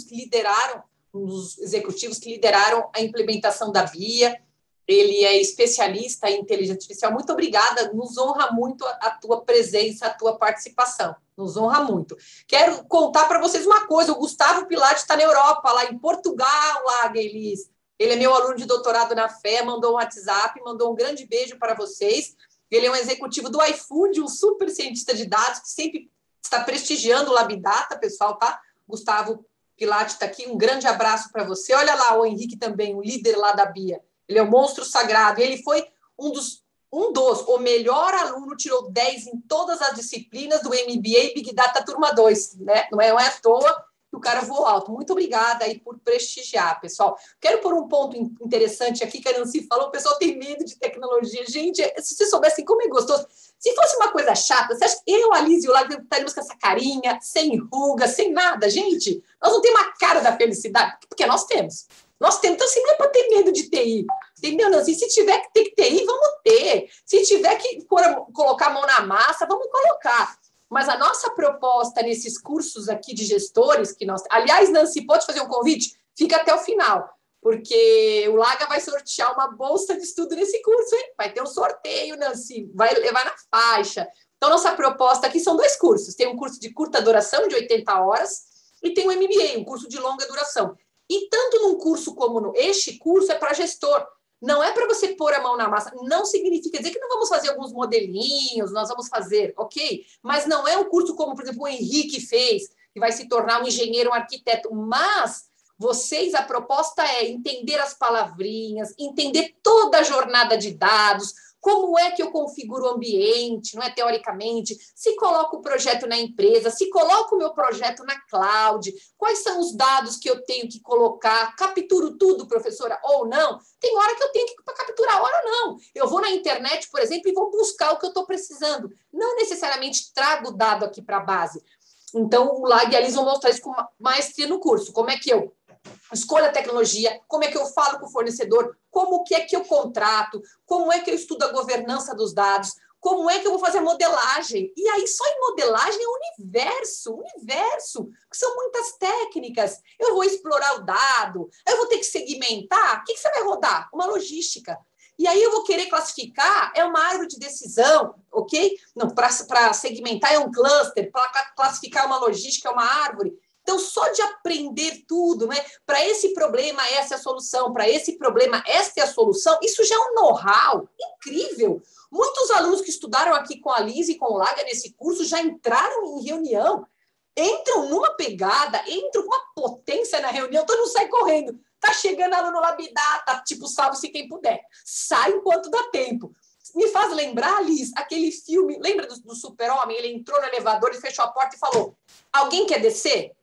Speaker 2: um dos executivos que lideraram a implementação da BIA. Ele é especialista em inteligência artificial. Muito obrigada, nos honra muito a tua presença, a tua participação. Nos honra muito. Quero contar para vocês uma coisa, o Gustavo Pilates está na Europa, lá em Portugal, lá, Elis. Ele é meu aluno de doutorado na FE, mandou um WhatsApp, mandou um grande beijo para vocês. Ele é um executivo do iFood, um super cientista de dados, que sempre está prestigiando o Labdata, pessoal, tá? Gustavo Pilates está aqui, um grande abraço para você. Olha lá o Henrique também, o líder lá da BIA. Ele é um monstro sagrado. Ele foi o melhor aluno, tirou 10 em todas as disciplinas do MBA Big Data Turma 2, né? Não é à toa que o cara voou alto. Muito obrigada aí por prestigiar, pessoal. Quero pôr um ponto interessante aqui, que a Nancy falou, o pessoal tem medo de tecnologia. Gente, se vocês soubessem como é gostoso. Se fosse uma coisa chata, você acha que eu, a Liz e o Lago estaríamos com essa carinha, sem ruga, sem nada? Gente, nós não temos a cara da felicidade, porque nós temos. Nós temos, então, assim, não é para ter medo de TI. Entendeu, Nancy? Se tiver que ter TI, vamos ter. Se tiver que colocar a mão na massa, vamos colocar. Mas a nossa proposta nesses cursos aqui de gestores, que nós... Aliás, Nancy, pode fazer um convite? Fica até o final, porque o Laga vai sortear uma bolsa de estudo nesse curso, hein? Vai ter um sorteio, Nancy, vai levar na faixa. Então, nossa proposta aqui são 2 cursos. Tem um curso de curta duração, de 80 horas, e tem um MBA, um curso de longa duração. E tanto num curso como este curso é para gestor. Não é para você pôr a mão na massa. Não significa dizer que não vamos fazer alguns modelinhos, nós vamos fazer, ok? Mas não é um curso como, por exemplo, o Henrique fez, que vai se tornar um engenheiro, um arquiteto. Mas vocês, a proposta é entender as palavrinhas, entender toda a jornada de dados, como é que eu configuro o ambiente, não é teoricamente, se coloco o projeto na empresa, se coloco o meu projeto na cloud, quais são os dados que eu tenho que colocar, capturo tudo, professora, ou não? Tem hora que eu tenho que capturar, hora não. Eu vou na internet, por exemplo, e vou buscar o que eu estou precisando. Não necessariamente trago o dado aqui para a base. Então, o Lag e a Liz vão mostrar isso com maestria no curso. Como é que eu escolho a tecnologia, como é que eu falo com o fornecedor, como que é que eu contrato, como é que eu estudo a governança dos dados, como é que eu vou fazer a modelagem. E aí, só em modelagem é um universo, que são muitas técnicas. Eu vou explorar o dado, eu vou ter que segmentar. O que você vai rodar? Uma logística. E aí eu vou querer classificar, é uma árvore de decisão, ok? Para segmentar é um cluster, para classificar uma logística é uma árvore. Então, só de aprender tudo, né? Para esse problema, essa é a solução. Para esse problema, esta é a solução. Isso já é um know-how incrível. Muitos alunos que estudaram aqui com a Liz e com o Laga nesse curso já entraram em reunião, entram numa pegada, entram com uma potência na reunião, todo mundo sai correndo. Tá chegando aluno Labdata, tipo, salve-se quem puder. Sai enquanto dá tempo. Me faz lembrar, Liz, aquele filme, lembra do Super-Homem? Ele entrou no elevador e fechou a porta e falou, alguém quer descer?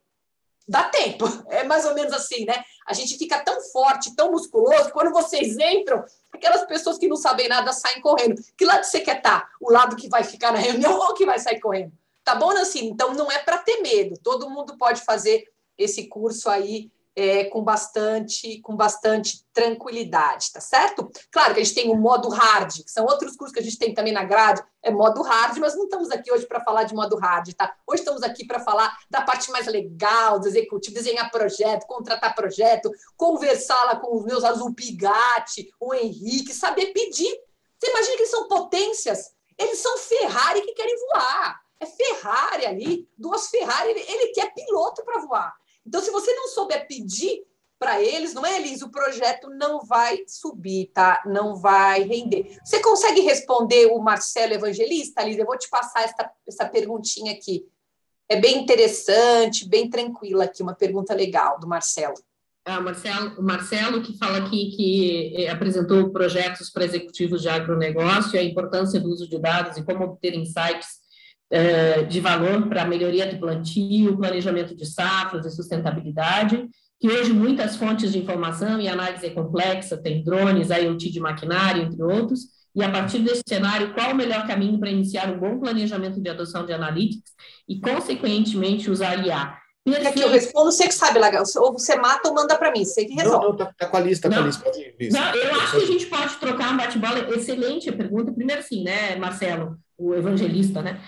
Speaker 2: Dá tempo, é mais ou menos assim, né? A gente fica tão forte, tão musculoso, que quando vocês entram, aquelas pessoas que não sabem nada saem correndo. Que lado você quer estar? O lado que vai ficar na reunião ou que vai sair correndo? Tá bom, Nancy? Então, não é para ter medo. Todo mundo pode fazer esse curso aí com bastante tranquilidade, tá certo? Claro que a gente tem o modo hard, que são outros cursos que a gente tem também na grade, é modo hard, mas não estamos aqui hoje para falar de modo hard, tá? Hoje estamos aqui para falar da parte mais legal do executivo, desenhar projeto, contratar projeto, conversar lá com os meus alunos, o Bigatti, o Henrique, saber pedir. Você imagina que eles são potências? Eles são Ferrari que querem voar. É Ferrari ali, 2 Ferrari, ele quer piloto para voar. Então, se você não souber pedir, para eles, não é, Liz? O projeto não vai subir, tá? Não vai render. Você consegue responder o Marcelo Evangelista, Liz? Eu vou te passar essa perguntinha aqui. É bem interessante, bem tranquila aqui, uma pergunta legal do Marcelo.
Speaker 3: O Marcelo que fala aqui que apresentou projetos para executivos de agronegócio, a importância do uso de dados e como obter insights de valor para a melhoria do plantio, planejamento de safras e sustentabilidade, que hoje muitas fontes de informação e análise complexa, tem drones, IoT de maquinário, entre outros, e a partir desse cenário, qual o melhor caminho para iniciar um bom planejamento de adoção de analytics e, consequentemente, usar IA?
Speaker 2: Quer que eu respondo? Você que sabe, Laga. Ou você mata ou manda para mim. Você que resolve.
Speaker 4: Não, tá com a lista,
Speaker 3: Não, eu acho que a gente pode trocar um bate-bola. Excelente a pergunta. Primeiro, assim, né, Marcelo, o evangelista, né?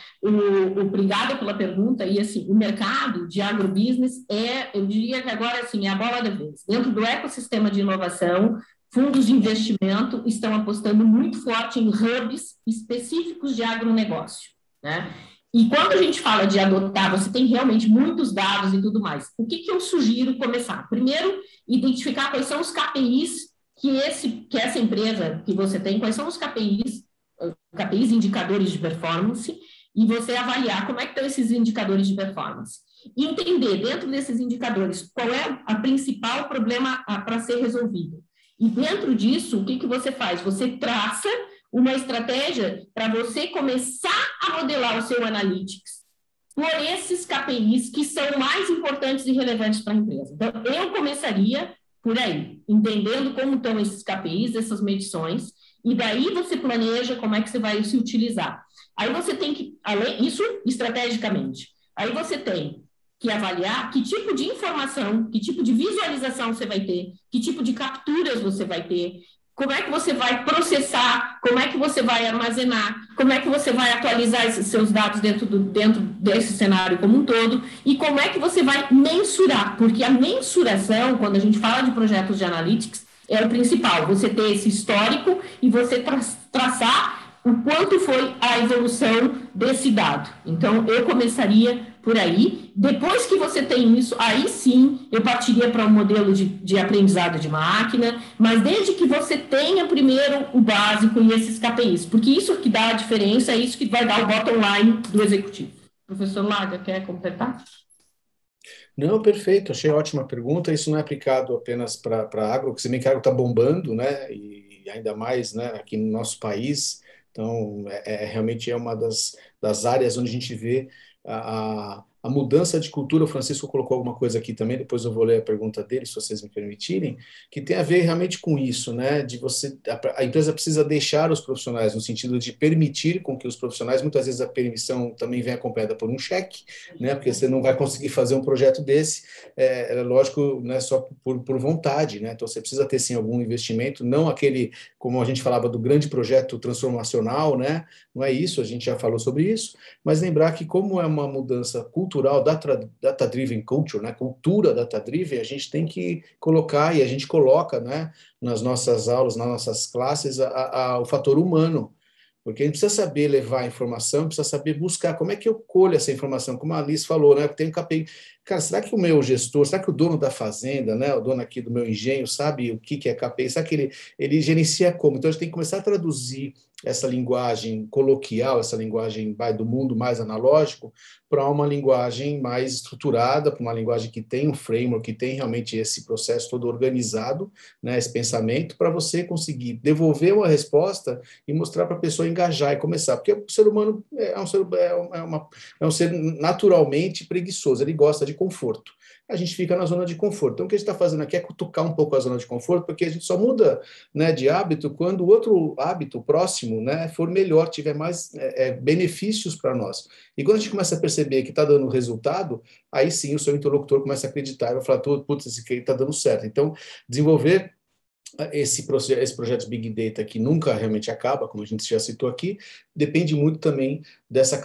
Speaker 3: Obrigado pela pergunta. E, assim, o mercado de agrobusiness eu diria que agora, assim, é a bola da vez. Dentro do ecossistema de inovação, fundos de investimento estão apostando muito forte em hubs específicos de agronegócio, né? E quando a gente fala de adotar, você tem realmente muitos dados e tudo mais. O que eu sugiro começar? Primeiro, identificar quais são os KPIs que essa empresa que você tem, quais são os KPIs indicadores de performance, e você avaliar como é que estão esses indicadores de performance. E entender, dentro desses indicadores, qual é o principal problema para ser resolvido. E dentro disso, o que você faz? Você traça uma estratégia para você começar a modelar o seu analytics por esses KPIs que são mais importantes e relevantes para a empresa. Então, eu começaria por aí, entendendo como estão esses KPIs, essas medições, e daí você planeja como é que você vai se utilizar. Aí você tem que, além isso, estrategicamente, aí você tem que avaliar que tipo de informação, que tipo de visualização você vai ter, que tipo de capturas você vai ter, como é que você vai processar, como é que você vai armazenar, como é que você vai atualizar esses seus dados dentro desse cenário como um todo, e como é que você vai mensurar, porque a mensuração, quando a gente fala de projetos de analytics, é o principal, você ter esse histórico e você traçar o quanto foi a evolução desse dado. Então, eu começaria por aí. Depois que você tem isso, aí sim, eu partiria para um modelo de aprendizado de máquina, mas desde que você tenha primeiro o básico e esses KPIs, porque isso que dá a diferença, é isso que vai dar o bottom line do executivo. Professor Laga, quer completar?
Speaker 4: Não, perfeito, achei ótima pergunta. Isso não é aplicado apenas para agro, porque se bem que a agro está bombando, né? E ainda mais, né, aqui no nosso país. Então, realmente é uma das áreas onde a gente vê a mudança de cultura. O Francisco colocou alguma coisa aqui também, depois eu vou ler a pergunta dele, se vocês me permitirem, que tem a ver realmente com isso, né? A empresa precisa deixar os profissionais, no sentido de permitir com que os profissionais, muitas vezes a permissão também vem acompanhada por um cheque, né? Porque você não vai conseguir fazer um projeto desse, lógico, não é só por vontade, né? Então você precisa ter sim algum investimento, não aquele, como a gente falava do grande projeto transformacional, né? Não é isso, a gente já falou sobre isso, mas lembrar que como é uma mudança cultural, data-driven culture, né? Cultura data-driven, a gente tem que colocar, e a gente coloca, né, nas nossas aulas, nas nossas classes, o fator humano, porque a gente precisa saber levar a informação, precisa saber buscar, como é que eu colho essa informação, como a Alice falou, né? Eu tenho KPI. Cara, será que o meu gestor, será que o dono da fazenda, né, o dono aqui do meu engenho, sabe o que é KPI? Será que ele gerencia como? Então, a gente tem que começar a traduzir essa linguagem coloquial, essa linguagem do mundo mais analógico, para uma linguagem mais estruturada, para uma linguagem que tem um framework, que tem realmente esse processo todo organizado, né, esse pensamento, para você conseguir devolver uma resposta e mostrar para a pessoa engajar e começar. Porque o ser humano é um ser naturalmente preguiçoso, ele gosta de conforto. A gente fica na zona de conforto. Então, o que a gente está fazendo aqui é cutucar um pouco a zona de conforto, porque a gente só muda, né, de hábito quando o outro hábito próximo, né, for melhor, tiver mais benefícios para nós. E quando a gente começa a perceber que está dando resultado, aí sim o seu interlocutor começa a acreditar e vai falar, putz, esse aqui está dando certo. Então, desenvolver esse projeto de Big Data que nunca realmente acaba, como a gente já citou aqui, depende muito também dessa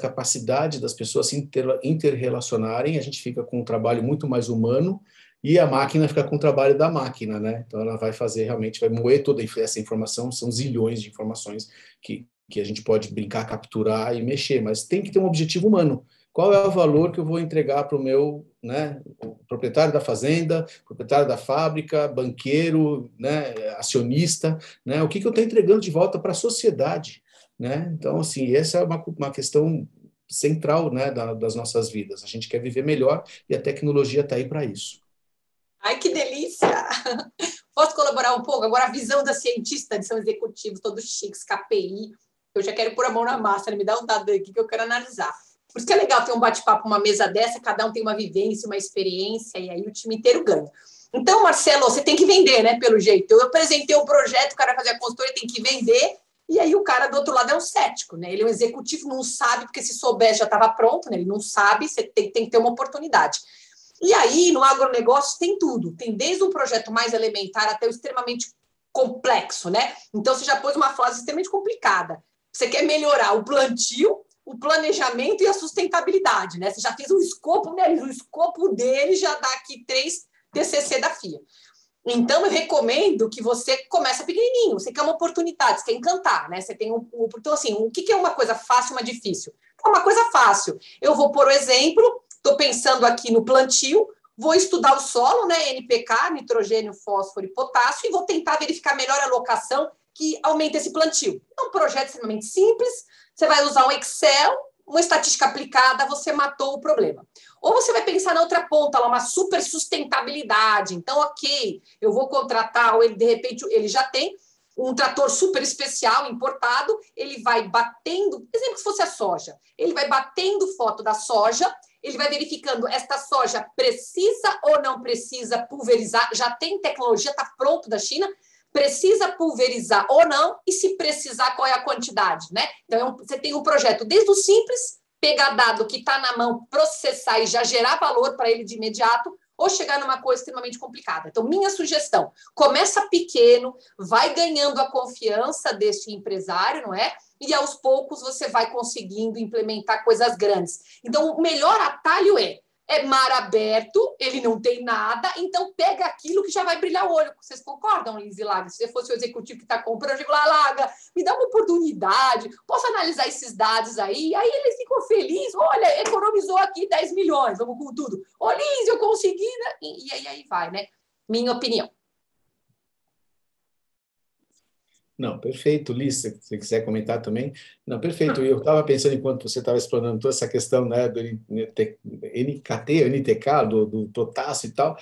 Speaker 4: capacidade das pessoas se interrelacionarem. A gente fica com um trabalho muito mais humano e a máquina fica com o trabalho da máquina, né? Então ela vai realmente vai moer toda essa informação, são zilhões de informações que a gente pode brincar, capturar e mexer, mas tem que ter um objetivo humano. Qual é o valor que eu vou entregar para o meu proprietário da fazenda, proprietário da fábrica, banqueiro, né, acionista, né? O que eu estou entregando de volta para a sociedade, né? Então, assim, essa é uma questão central, né, das nossas vidas. A gente quer viver melhor e a tecnologia está aí para isso.
Speaker 2: Ai, que delícia! Posso colaborar um pouco? Agora, a visão da cientista, são executivos, todos chiques, KPI. Eu já quero pôr a mão na massa, né? Me dá um dado aqui que eu quero analisar. Por isso que é legal ter um bate-papo, uma mesa dessa, cada um tem uma vivência, uma experiência, e aí o time inteiro ganha. Então, Marcelo, você tem que vender, né, pelo jeito. Eu apresentei um projeto, o cara vai fazer a consultoria, tem que vender, e aí o cara do outro lado é um cético, né? Ele é um executivo, não sabe, porque se soubesse já estava pronto, né? Ele não sabe, você tem que ter uma oportunidade. E aí, no agronegócio, tem tudo. Tem desde um projeto mais elementar até o extremamente complexo, né? Então, você já pôs uma frase extremamente complicada. Você quer melhorar o plantio, o planejamento e a sustentabilidade, né? Você já fez um escopo, né? O escopo dele já dá aqui 3 TCC da FIA. Então, eu recomendo que você comece pequenininho. Você quer uma oportunidade, você quer encantar, né? Você tem então, assim, o que é uma coisa fácil e uma difícil? É uma coisa fácil. Eu vou pôr o exemplo, estou pensando aqui no plantio, vou estudar o solo, né? NPK, nitrogênio, fósforo e potássio, e vou tentar verificar melhor a alocação que aumenta esse plantio. É um projeto extremamente simples, você vai usar um Excel, uma estatística aplicada, você matou o problema. Ou você vai pensar na outra ponta, lá, uma super sustentabilidade. Então, ok, eu vou contratar, ou ele, de repente, ele já tem um trator super especial, importado, ele vai batendo, exemplo, se fosse a soja, ele vai batendo foto da soja, ele vai verificando, esta soja precisa ou não precisa pulverizar, já tem tecnologia, está pronto da China, precisa pulverizar ou não, e se precisar, qual é a quantidade, né? Então, você tem um projeto desde o simples, pegar dado que está na mão, processar e já gerar valor para ele de imediato, ou chegar numa coisa extremamente complicada. Então, minha sugestão, começa pequeno, vai ganhando a confiança deste empresário, não é? E aos poucos você vai conseguindo implementar coisas grandes. Então, o melhor atalho é mar aberto, ele não tem nada, então pega aquilo que já vai brilhar o olho. Vocês concordam, Liz e Laga? Se você fosse o executivo que está comprando, eu digo lá, Laga, me dá uma oportunidade, posso analisar esses dados aí? Aí eles ficam felizes, olha, economizou aqui 10 milhões, vamos com tudo. Ô, Liz, eu consegui, né? E aí vai, né? Minha opinião.
Speaker 4: Não, perfeito, Liz, se você quiser comentar também. Não, perfeito. Eu estava pensando, enquanto você estava explanando toda essa questão, né, do NKT, NTK, do potássio e tal,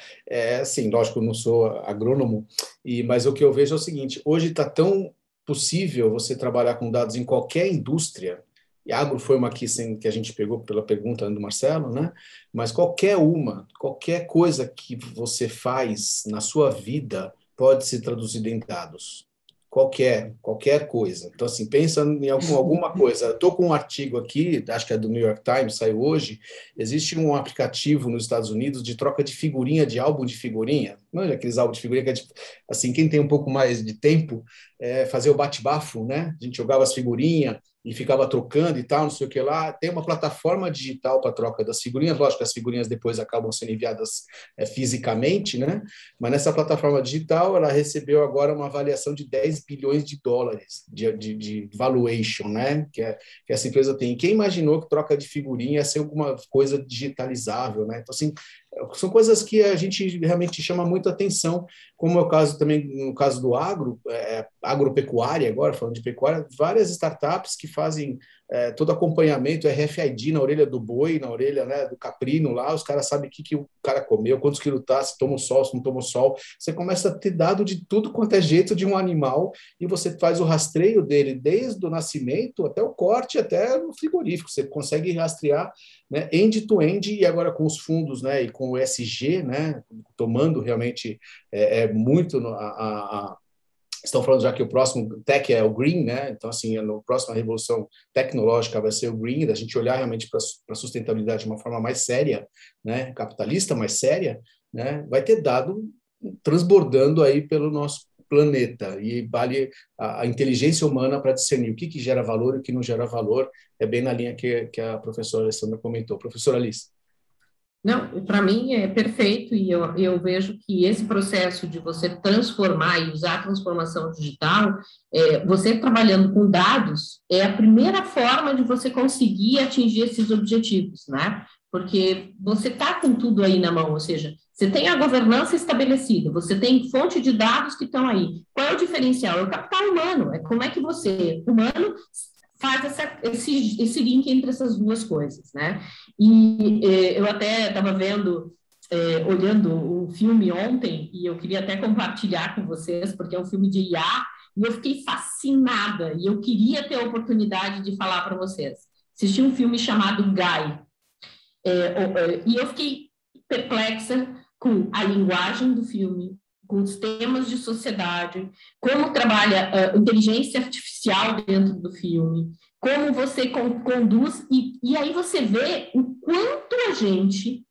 Speaker 4: assim, lógico, eu não sou agrônomo, mas o que eu vejo é o seguinte, hoje está tão possível você trabalhar com dados em qualquer indústria, e agro foi uma aqui que a gente pegou pela pergunta do Marcelo, né? Mas qualquer coisa que você faz na sua vida pode ser traduzida em dados. Qualquer coisa. Então, assim, pensa em alguma coisa. Estou com um artigo aqui, acho que é do New York Times, saiu hoje. Existe um aplicativo nos Estados Unidos de troca de figurinha, de álbum de figurinha. Não é aqueles álbuns de figurinha que é tipo, assim, quem tem um pouco mais de tempo, fazer o bate-bafo, né? A gente jogava as figurinhas e ficava trocando e tal, não sei o que lá. Tem uma plataforma digital para troca das figurinhas. Lógico que as figurinhas depois acabam sendo enviadas fisicamente, né? Mas nessa plataforma digital, ela recebeu agora uma avaliação de 10 bilhões de dólares de valuation, né? Que essa empresa tem. Quem imaginou que troca de figurinha ia ser alguma coisa digitalizável, né? Então, assim, são coisas que a gente realmente chama muito atenção, como é o caso também, no caso do agropecuária, agora falando de pecuária, várias startups que fazem todo acompanhamento, RFID na orelha do boi, na orelha, né, do caprino lá, os caras sabem o que o cara comeu, quantos quilos tá, se toma o sol, se não toma o sol. Você começa a ter dado de tudo quanto é jeito de um animal e você faz o rastreio dele desde o nascimento até o corte, até no frigorífico. Você consegue rastrear, né, end-to-end, e agora com os fundos, né, e com o ESG, né, tomando realmente muito estão falando já que o próximo tech é o green, né? Então, assim, a próxima revolução tecnológica vai ser o green, da gente olhar realmente para a sustentabilidade de uma forma mais séria, né? Capitalista, mais séria, né? Vai ter dado transbordando aí pelo nosso planeta, e vale a inteligência humana para discernir o que gera valor e o que não gera valor. É bem na linha que a professora Alessandra comentou. Professora Alice.
Speaker 3: Não, para mim é perfeito, e eu vejo que esse processo de você transformar e usar a transformação digital, você trabalhando com dados, é a primeira forma de você conseguir atingir esses objetivos, né? porque você está com tudo aí na mão, ou seja, você tem a governança estabelecida, você tem fonte de dados que estão aí. Qual é o diferencial? É o capital humano, é como é que você, humano, faz esse link entre essas duas coisas, né? E eu até estava vendo, olhando o filme ontem, e eu queria até compartilhar com vocês, porque é um filme de IA, e eu fiquei fascinada, e eu queria ter a oportunidade de falar para vocês. Assisti um filme chamado Guy, e eu fiquei perplexa com a linguagem do filme, com os temas de sociedade, como trabalha a inteligência artificial dentro do filme, como você conduz, e aí você vê o quanto a gente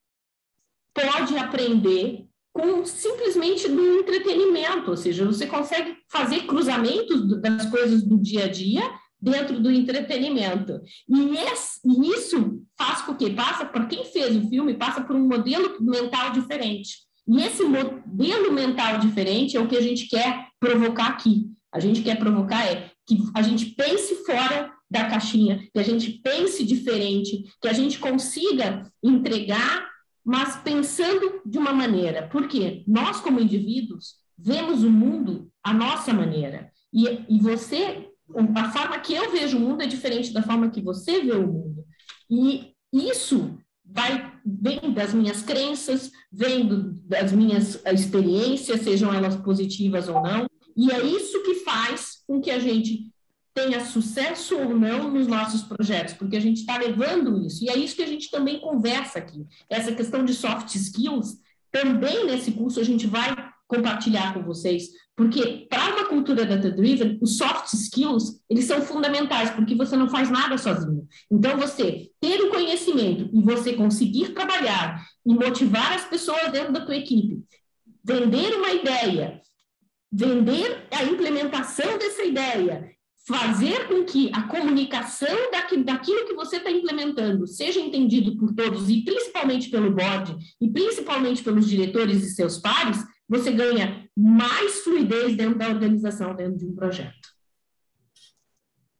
Speaker 3: pode aprender com simplesmente do entretenimento, ou seja, você consegue fazer cruzamentos das coisas do dia a dia dentro do entretenimento. E isso faz com que passa, para quem fez o filme, passa por um modelo mental diferente. E esse modelo mental diferente é o que a gente quer provocar aqui. A gente quer provocar que a gente pense fora da caixinha, que a gente pense diferente, que a gente consiga entregar, mas pensando de uma maneira. Porque nós, como indivíduos, vemos o mundo à nossa maneira. E você... A forma que eu vejo o mundo é diferente da forma que você vê o mundo. E isso vem das minhas crenças, vem das minhas experiências, sejam elas positivas ou não, e é isso que faz com que a gente tenha sucesso ou não nos nossos projetos, porque a gente está levando isso, e é isso que a gente também conversa aqui. Essa questão de soft skills, também nesse curso a gente vai compartilhar com vocês, porque para uma cultura data-driven, os soft skills, eles são fundamentais, porque você não faz nada sozinho. Então, você ter o conhecimento e você conseguir trabalhar e motivar as pessoas dentro da tua equipe, vender uma ideia, vender a implementação dessa ideia, fazer com que a comunicação daquilo que você está implementando seja entendido por todos, e principalmente pelo board, e principalmente pelos diretores e seus pares, você ganha mais fluidez dentro da organização, dentro de um projeto.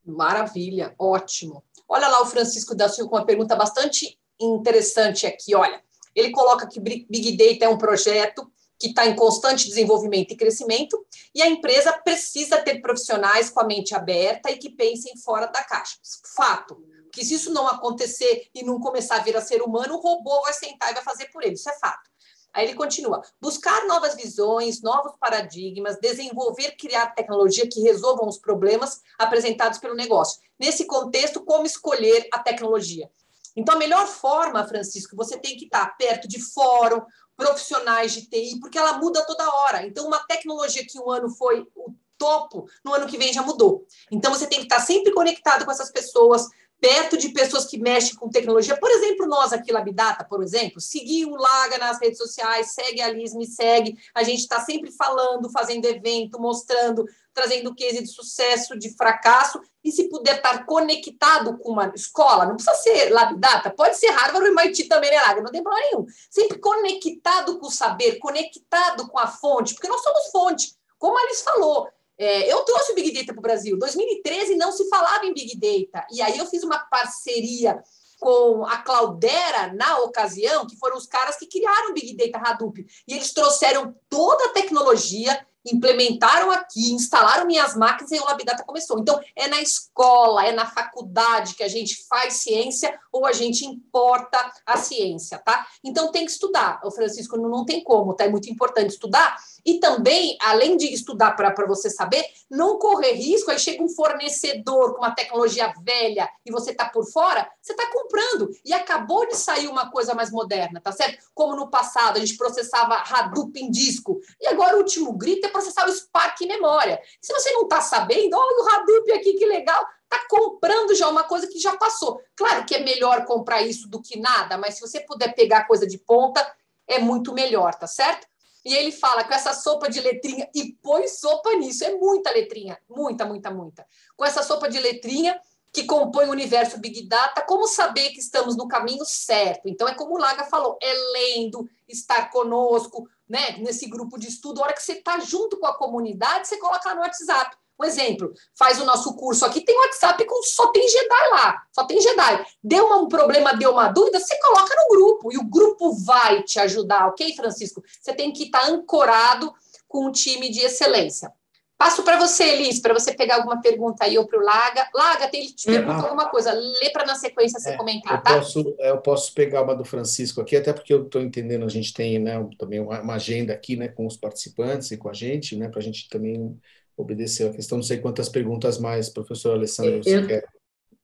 Speaker 2: Maravilha, ótimo. Olha lá o Francisco da Silva com uma pergunta bastante interessante aqui. Olha, ele coloca que Big Data é um projeto que está em constante desenvolvimento e crescimento, e a empresa precisa ter profissionais com a mente aberta e que pensem fora da caixa. Fato, que se isso não acontecer e não começar a vir a ser humano, o robô vai sentar e vai fazer por ele, isso é fato. Aí ele continua, buscar novas visões, novos paradigmas, desenvolver, criar tecnologia que resolvam os problemas apresentados pelo negócio. Nesse contexto, como escolher a tecnologia? Então, a melhor forma, Francisco, você tem que estar perto de fórum, profissionais de TI, porque ela muda toda hora. Então, uma tecnologia que um ano foi o topo, no ano que vem já mudou. Então, você tem que estar sempre conectado com essas pessoas, perto de pessoas que mexem com tecnologia. Por exemplo, nós aqui, Labdata, por exemplo, seguir o Laga nas redes sociais, segue a Liz, me segue. A gente está sempre falando, fazendo evento, mostrando, trazendo case de sucesso, de fracasso. E se puder estar conectado com uma escola, não precisa ser Labdata, pode ser Harvard ou MIT também, né, Laga? Não tem problema nenhum. Sempre conectado com o saber, conectado com a fonte, porque nós somos fonte, como a Liz falou. Eu trouxe o Big Data para o Brasil. Em 2013 não se falava em Big Data. E aí eu fiz uma parceria com a Cloudera, na ocasião, que foram os caras que criaram o Big Data Hadoop. E eles trouxeram toda a tecnologia, implementaram aqui, instalaram minhas máquinas e o Labdata começou. Então, é na escola, é na faculdade que a gente faz ciência ou a gente importa a ciência, tá? Então, tem que estudar. O Francisco, não tem como, tá? É muito importante estudar. E também, além de estudar para você saber, não correr risco, aí chega um fornecedor com uma tecnologia velha e você está por fora, você está comprando. E acabou de sair uma coisa mais moderna, tá certo? Como no passado, a gente processava Hadoop em disco. E agora o último grito é processar o Spark em memória. Se você não está sabendo, olha o Hadoop aqui, que legal, está comprando já uma coisa que já passou. Claro que é melhor comprar isso do que nada, mas se você puder pegar coisa de ponta, é muito melhor, tá certo? E ele fala com essa sopa de letrinha, e põe sopa nisso, é muita letrinha, muita, muita, muita. Com essa sopa de letrinha que compõe o universo Big Data, como saber que estamos no caminho certo? Então, é como o Laga falou, é lendo, estar conosco, né, nesse grupo de estudo. A hora que você está junto com a comunidade, você coloca no WhatsApp. Um exemplo, faz o nosso curso aqui, tem WhatsApp só tem Jedi lá, só tem Jedi. Deu um problema, deu uma dúvida, você coloca no grupo e o grupo vai te ajudar, ok, Francisco? Você tem que estar ancorado com um time de excelência. Passo para você, Elis, para você pegar alguma pergunta aí ou para o Laga. Laga, tem te pergunta alguma coisa, lê para na sequência você comentar, tá?
Speaker 4: Eu posso pegar uma do Francisco aqui, até porque eu estou entendendo, a gente tem, né, também uma agenda aqui, né, com os participantes e com a gente, né, para a gente também obedecer a questão. Não sei quantas perguntas mais, professor Alessandro, você quer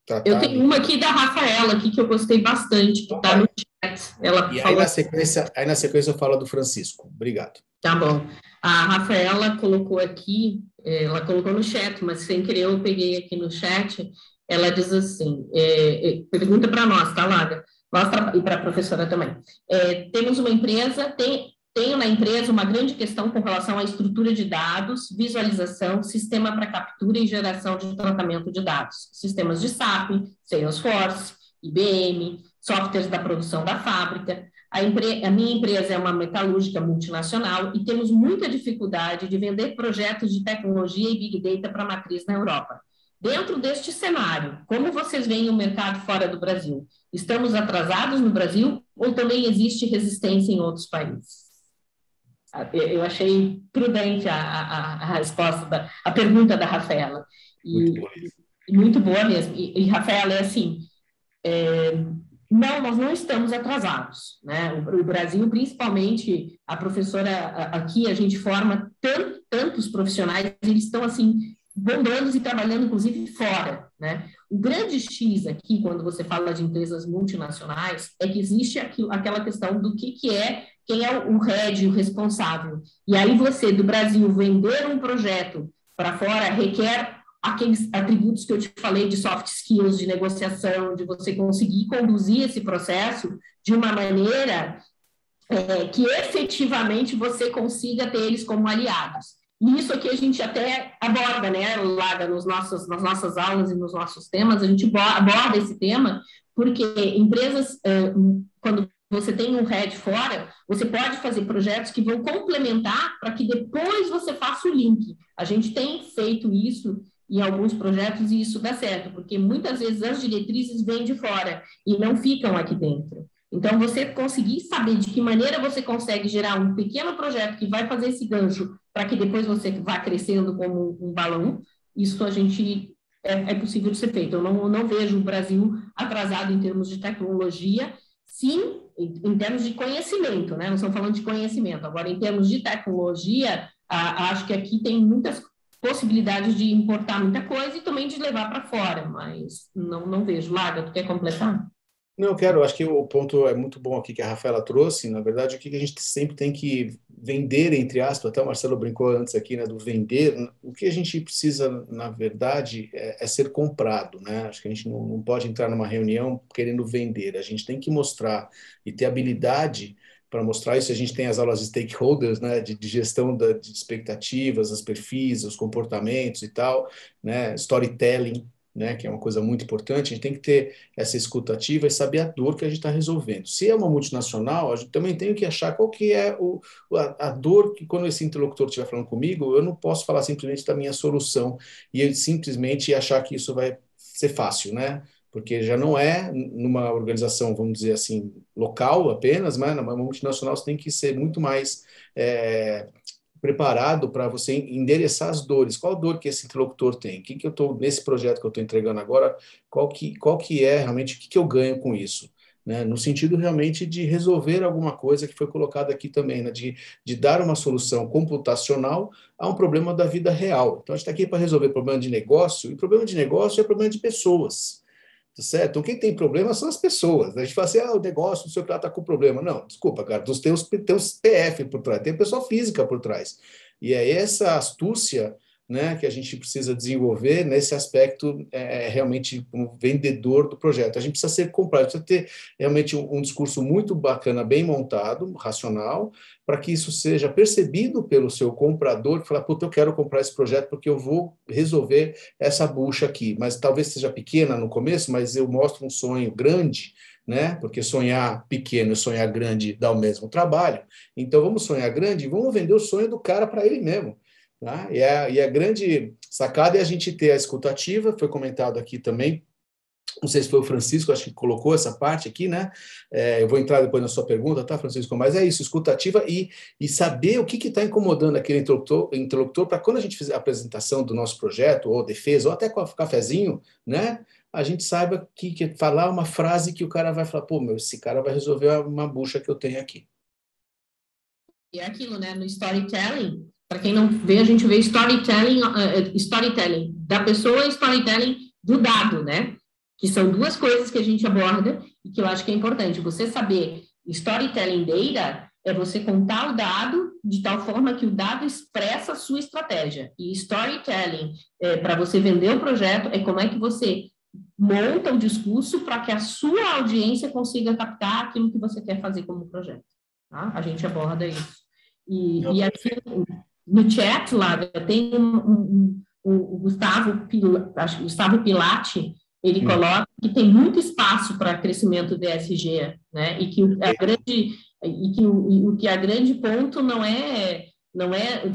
Speaker 4: tratar.
Speaker 3: Eu tenho uma aqui da Rafaela, aqui, que eu gostei bastante, que está no chat. Ela
Speaker 4: e
Speaker 3: falou...
Speaker 4: aí, na sequência, eu falo do Francisco. Obrigado.
Speaker 3: Tá bom. A Rafaela colocou aqui, ela colocou no chat, mas sem querer eu peguei aqui no chat, ela diz assim, pergunta para nós, tá, Laga? E para a professora também. Temos uma empresa, tenho na empresa uma grande questão com relação à estrutura de dados, visualização, sistema para captura e geração de tratamento de dados, sistemas de SAP, Salesforce, IBM, softwares da produção da fábrica. A minha empresa é uma metalúrgica multinacional e temos muita dificuldade de vender projetos de tecnologia e Big Data para a matriz na Europa. Dentro deste cenário, como vocês veem o mercado fora do Brasil? Estamos atrasados no Brasil ou também existe resistência em outros países? Eu achei prudente a resposta, a pergunta da Rafaela. Muito boa mesmo. E Rafaela, é assim... Não, nós não estamos atrasados, né? O Brasil, principalmente, a professora aqui, a gente forma tantos profissionais, eles estão, assim, bombando e trabalhando, inclusive, fora, né? O grande X aqui, quando você fala de empresas multinacionais, é que existe aquela questão do que é, quem é o head, o responsável. E aí você, do Brasil, vender um projeto para fora requer aqueles atributos que eu te falei de soft skills, de negociação, de você conseguir conduzir esse processo de uma maneira que efetivamente você consiga ter eles como aliados. E isso aqui a gente até aborda, né, Laga, nas nossas aulas e nos nossos temas, a gente aborda esse tema, porque empresas, quando você tem um head fora, você pode fazer projetos que vão complementar para que depois você faça o link. A gente tem feito isso em alguns projetos e isso dá certo, porque muitas vezes as diretrizes vêm de fora e não ficam aqui dentro. Então, você conseguir saber de que maneira você consegue gerar um pequeno projeto que vai fazer esse gancho para que depois você vá crescendo como um balão, isso a gente é possível de ser feito. Eu não vejo o Brasil atrasado em termos de tecnologia, sim, em termos de conhecimento, né? Não estamos falando de conhecimento. Agora, em termos de tecnologia, acho que aqui tem muitas possibilidades de importar muita coisa e também de levar para fora, mas não vejo. Laga, tu quer completar?
Speaker 4: Não, eu quero. Acho que o ponto é muito bom aqui que a Rafaela trouxe. Na verdade, o que a gente sempre tem que vender, entre aspas, até o Marcelo brincou antes aqui, né, do vender. O que a gente precisa, na verdade, é ser comprado, né? Acho que a gente não pode entrar numa reunião querendo vender. A gente tem que mostrar e ter habilidade para mostrar isso. A gente tem as aulas de stakeholders, né, de gestão de expectativas, os perfis, os comportamentos e tal, né, storytelling, né, que é uma coisa muito importante. A gente tem que ter essa escuta ativa e saber a dor que a gente está resolvendo. Se é uma multinacional, a gente também tem que achar qual que é a dor que, quando esse interlocutor estiver falando comigo, eu não posso falar simplesmente da minha solução e eu simplesmente achar que isso vai ser fácil, né? Porque já não é numa organização, vamos dizer assim, local apenas, mas numa multinacional você tem que ser muito mais preparado para você endereçar as dores. Qual a dor que esse interlocutor tem? O que eu estou, nesse projeto que eu estou entregando agora, qual que é realmente, o que eu ganho com isso? Né? No sentido realmente de resolver alguma coisa que foi colocada aqui também, né? de dar uma solução computacional a um problema da vida real. Então, a gente está aqui para resolver problema de negócio, e problema de negócio é problema de pessoas. Certo? Então, quem tem problema são as pessoas. A gente fala assim, o negócio, o seu cara está com problema. Não, desculpa, cara, tem os PF por trás, tem pessoa física por trás. E é essa astúcia, né, que a gente precisa desenvolver nesse aspecto realmente como vendedor do projeto. A gente precisa ser comprado, precisa ter realmente um discurso muito bacana, bem montado, racional, para que isso seja percebido pelo seu comprador, que fala, puta, eu quero comprar esse projeto porque eu vou resolver essa bucha aqui. Mas talvez seja pequena no começo, mas eu mostro um sonho grande, né? Porque sonhar pequeno e sonhar grande dá o mesmo trabalho. Então, vamos sonhar grande e vamos vender o sonho do cara para ele mesmo. Tá? E a grande sacada é a gente ter a escutativa, foi comentado aqui também, não sei se foi o Francisco, acho que colocou essa parte aqui, né? Eu vou entrar depois na sua pergunta, tá, Francisco? Mas é isso, escutativa e saber o que está incomodando aquele interlocutor para quando a gente fizer a apresentação do nosso projeto, ou defesa, ou até com cafezinho, né? A gente saiba que falar uma frase que o cara vai falar, pô, esse cara vai resolver uma bucha que eu tenho aqui.
Speaker 3: E é aquilo, né? No storytelling, para quem não vê, a gente vê storytelling da pessoa e storytelling do dado, né? Que são duas coisas que a gente aborda e que eu acho que é importante. Você saber storytelling data é você contar o dado de tal forma que o dado expressa a sua estratégia. E storytelling, para você vender o projeto, é como é que você monta o discurso para que a sua audiência consiga captar aquilo que você quer fazer como projeto. Tá? A gente aborda isso. E aqui no chat lá, tem o Gustavo Pilati, ele coloca que tem muito espaço para crescimento do ESG, né? E que o grande ponto não é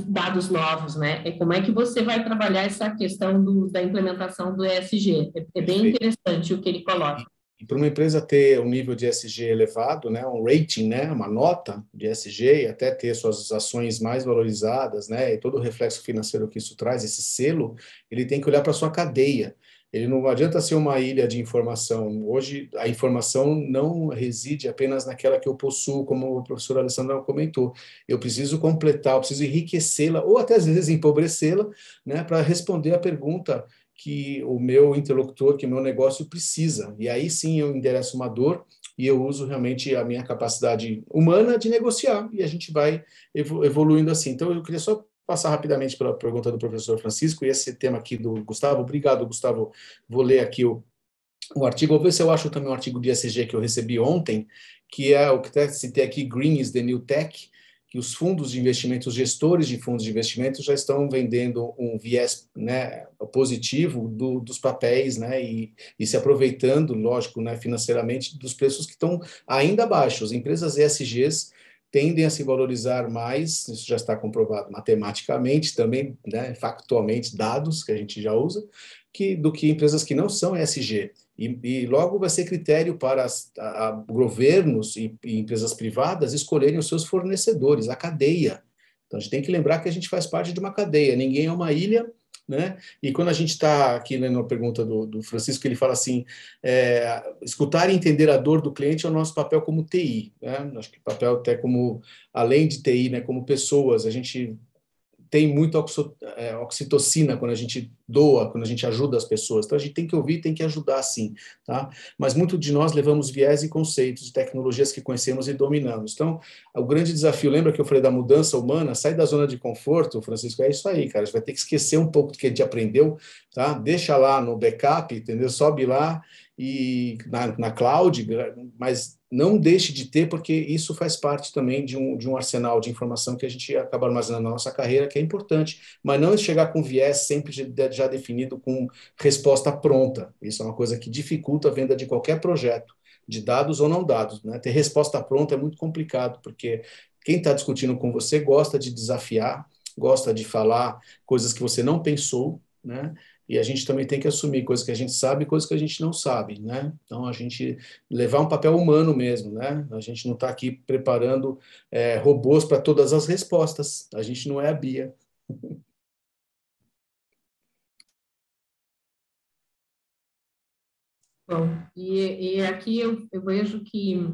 Speaker 3: dados novos, né? É como é que você vai trabalhar essa questão da implementação do ESG. É bem interessante o que ele coloca.
Speaker 4: E para uma empresa ter um nível de ESG elevado, né, um rating, né, uma nota de ESG, e até ter suas ações mais valorizadas, né, e todo o reflexo financeiro que isso traz, esse selo, ele tem que olhar para a sua cadeia. Ele não adianta ser uma ilha de informação. Hoje, a informação não reside apenas naquela que eu possuo, como o professor Alessandro comentou. Eu preciso completar, eu preciso enriquecê-la, ou até às vezes empobrecê-la, né, para responder a pergunta que o meu interlocutor, que o meu negócio precisa. E aí sim eu endereço uma dor e eu uso realmente a minha capacidade humana de negociar, e a gente vai evoluindo assim. Então, eu queria só passar rapidamente pela pergunta do professor Francisco, e esse tema aqui do Gustavo. Obrigado, Gustavo. Vou ler aqui o artigo, vou ver se eu acho também um artigo de ESG que eu recebi ontem, que é o que até citei aqui, Green is the New Tech, que os fundos de investimento, os gestores de fundos de investimento já estão vendendo um viés, né, positivo dos papéis, né, e se aproveitando, lógico, né, financeiramente, dos preços que estão ainda baixos. Empresas ESGs tendem a se valorizar mais, isso já está comprovado matematicamente também, né, factualmente, dados que a gente já usa, do que empresas que não são ESG. E logo vai ser critério para governos e empresas privadas escolherem os seus fornecedores, a cadeia. Então, a gente tem que lembrar que a gente faz parte de uma cadeia, ninguém é uma ilha, né? E quando a gente está aqui lendo a pergunta do Francisco, ele fala assim, escutar e entender a dor do cliente é o nosso papel como TI, né? Acho que o papel até como, além de TI, né, como pessoas, a gente tem muita oxitocina quando a gente doa, quando a gente ajuda as pessoas. Então, a gente tem que ouvir, tem que ajudar, sim. Tá? Mas muito de nós levamos viés e conceitos de tecnologias que conhecemos e dominamos. Então, o grande desafio, lembra que eu falei da mudança humana? Sai da zona de conforto, Francisco, é isso aí, cara. A gente vai ter que esquecer um pouco do que a gente aprendeu, tá? Deixa lá no backup, entendeu? Sobe lá e na cloud, mas não deixe de ter, porque isso faz parte também de um arsenal de informação que a gente acaba armazenando na nossa carreira, que é importante, mas não chegar com viés sempre já definido, com resposta pronta. Isso é uma coisa que dificulta a venda de qualquer projeto, de dados ou não dados, né? Ter resposta pronta é muito complicado, porque quem está discutindo com você gosta de desafiar, gosta de falar coisas que você não pensou, né? E a gente também tem que assumir coisas que a gente sabe e coisas que a gente não sabe, né? Então, a gente levar um papel humano mesmo, né? A gente não está aqui preparando robôs para todas as respostas. A gente não é a Bia.
Speaker 3: Bom, e aqui eu vejo que,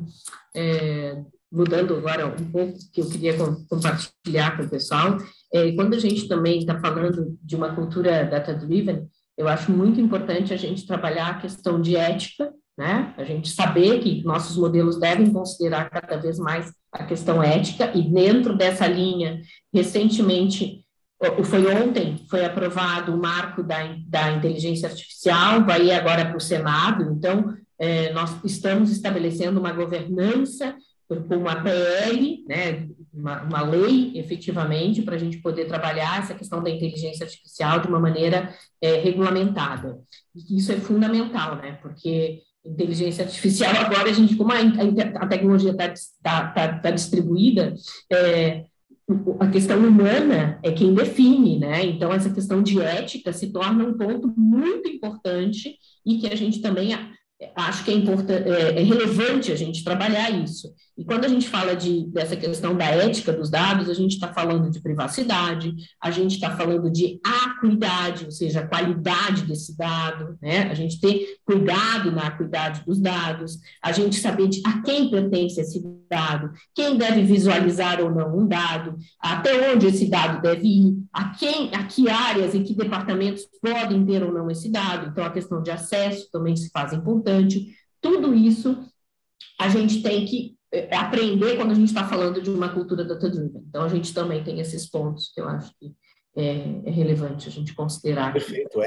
Speaker 3: mudando agora um pouco, que eu queria compartilhar com o pessoal, quando a gente também está falando de uma cultura data-driven, eu acho muito importante a gente trabalhar a questão de ética, né? A gente saber que nossos modelos devem considerar cada vez mais a questão ética, e dentro dessa linha, recentemente, ontem foi aprovado o marco da inteligência artificial, vai ir agora para o Senado, então nós estamos estabelecendo uma governança com uma PL, né, uma lei, efetivamente, para a gente poder trabalhar essa questão da inteligência artificial de uma maneira regulamentada. E isso é fundamental, né, porque inteligência artificial, agora a gente, como a tecnologia está distribuída, a questão humana é quem define, né? Então, essa questão de ética se torna um ponto muito importante e que a gente também acho que é relevante a gente trabalhar isso. E quando a gente fala dessa questão da ética dos dados, a gente está falando de privacidade, a gente está falando de acuidade, ou seja, a qualidade desse dado, né? A gente ter cuidado na acuidade dos dados, a gente saber a quem pertence esse dado, quem deve visualizar ou não um dado, até onde esse dado deve ir, a que áreas e que departamentos podem ter ou não esse dado. Então, a questão de acesso também se faz importante. Tudo isso a gente tem que aprender quando a gente está falando de uma cultura data-driven. Então, a gente também tem esses pontos que eu acho que é relevante a gente considerar.
Speaker 4: Perfeito.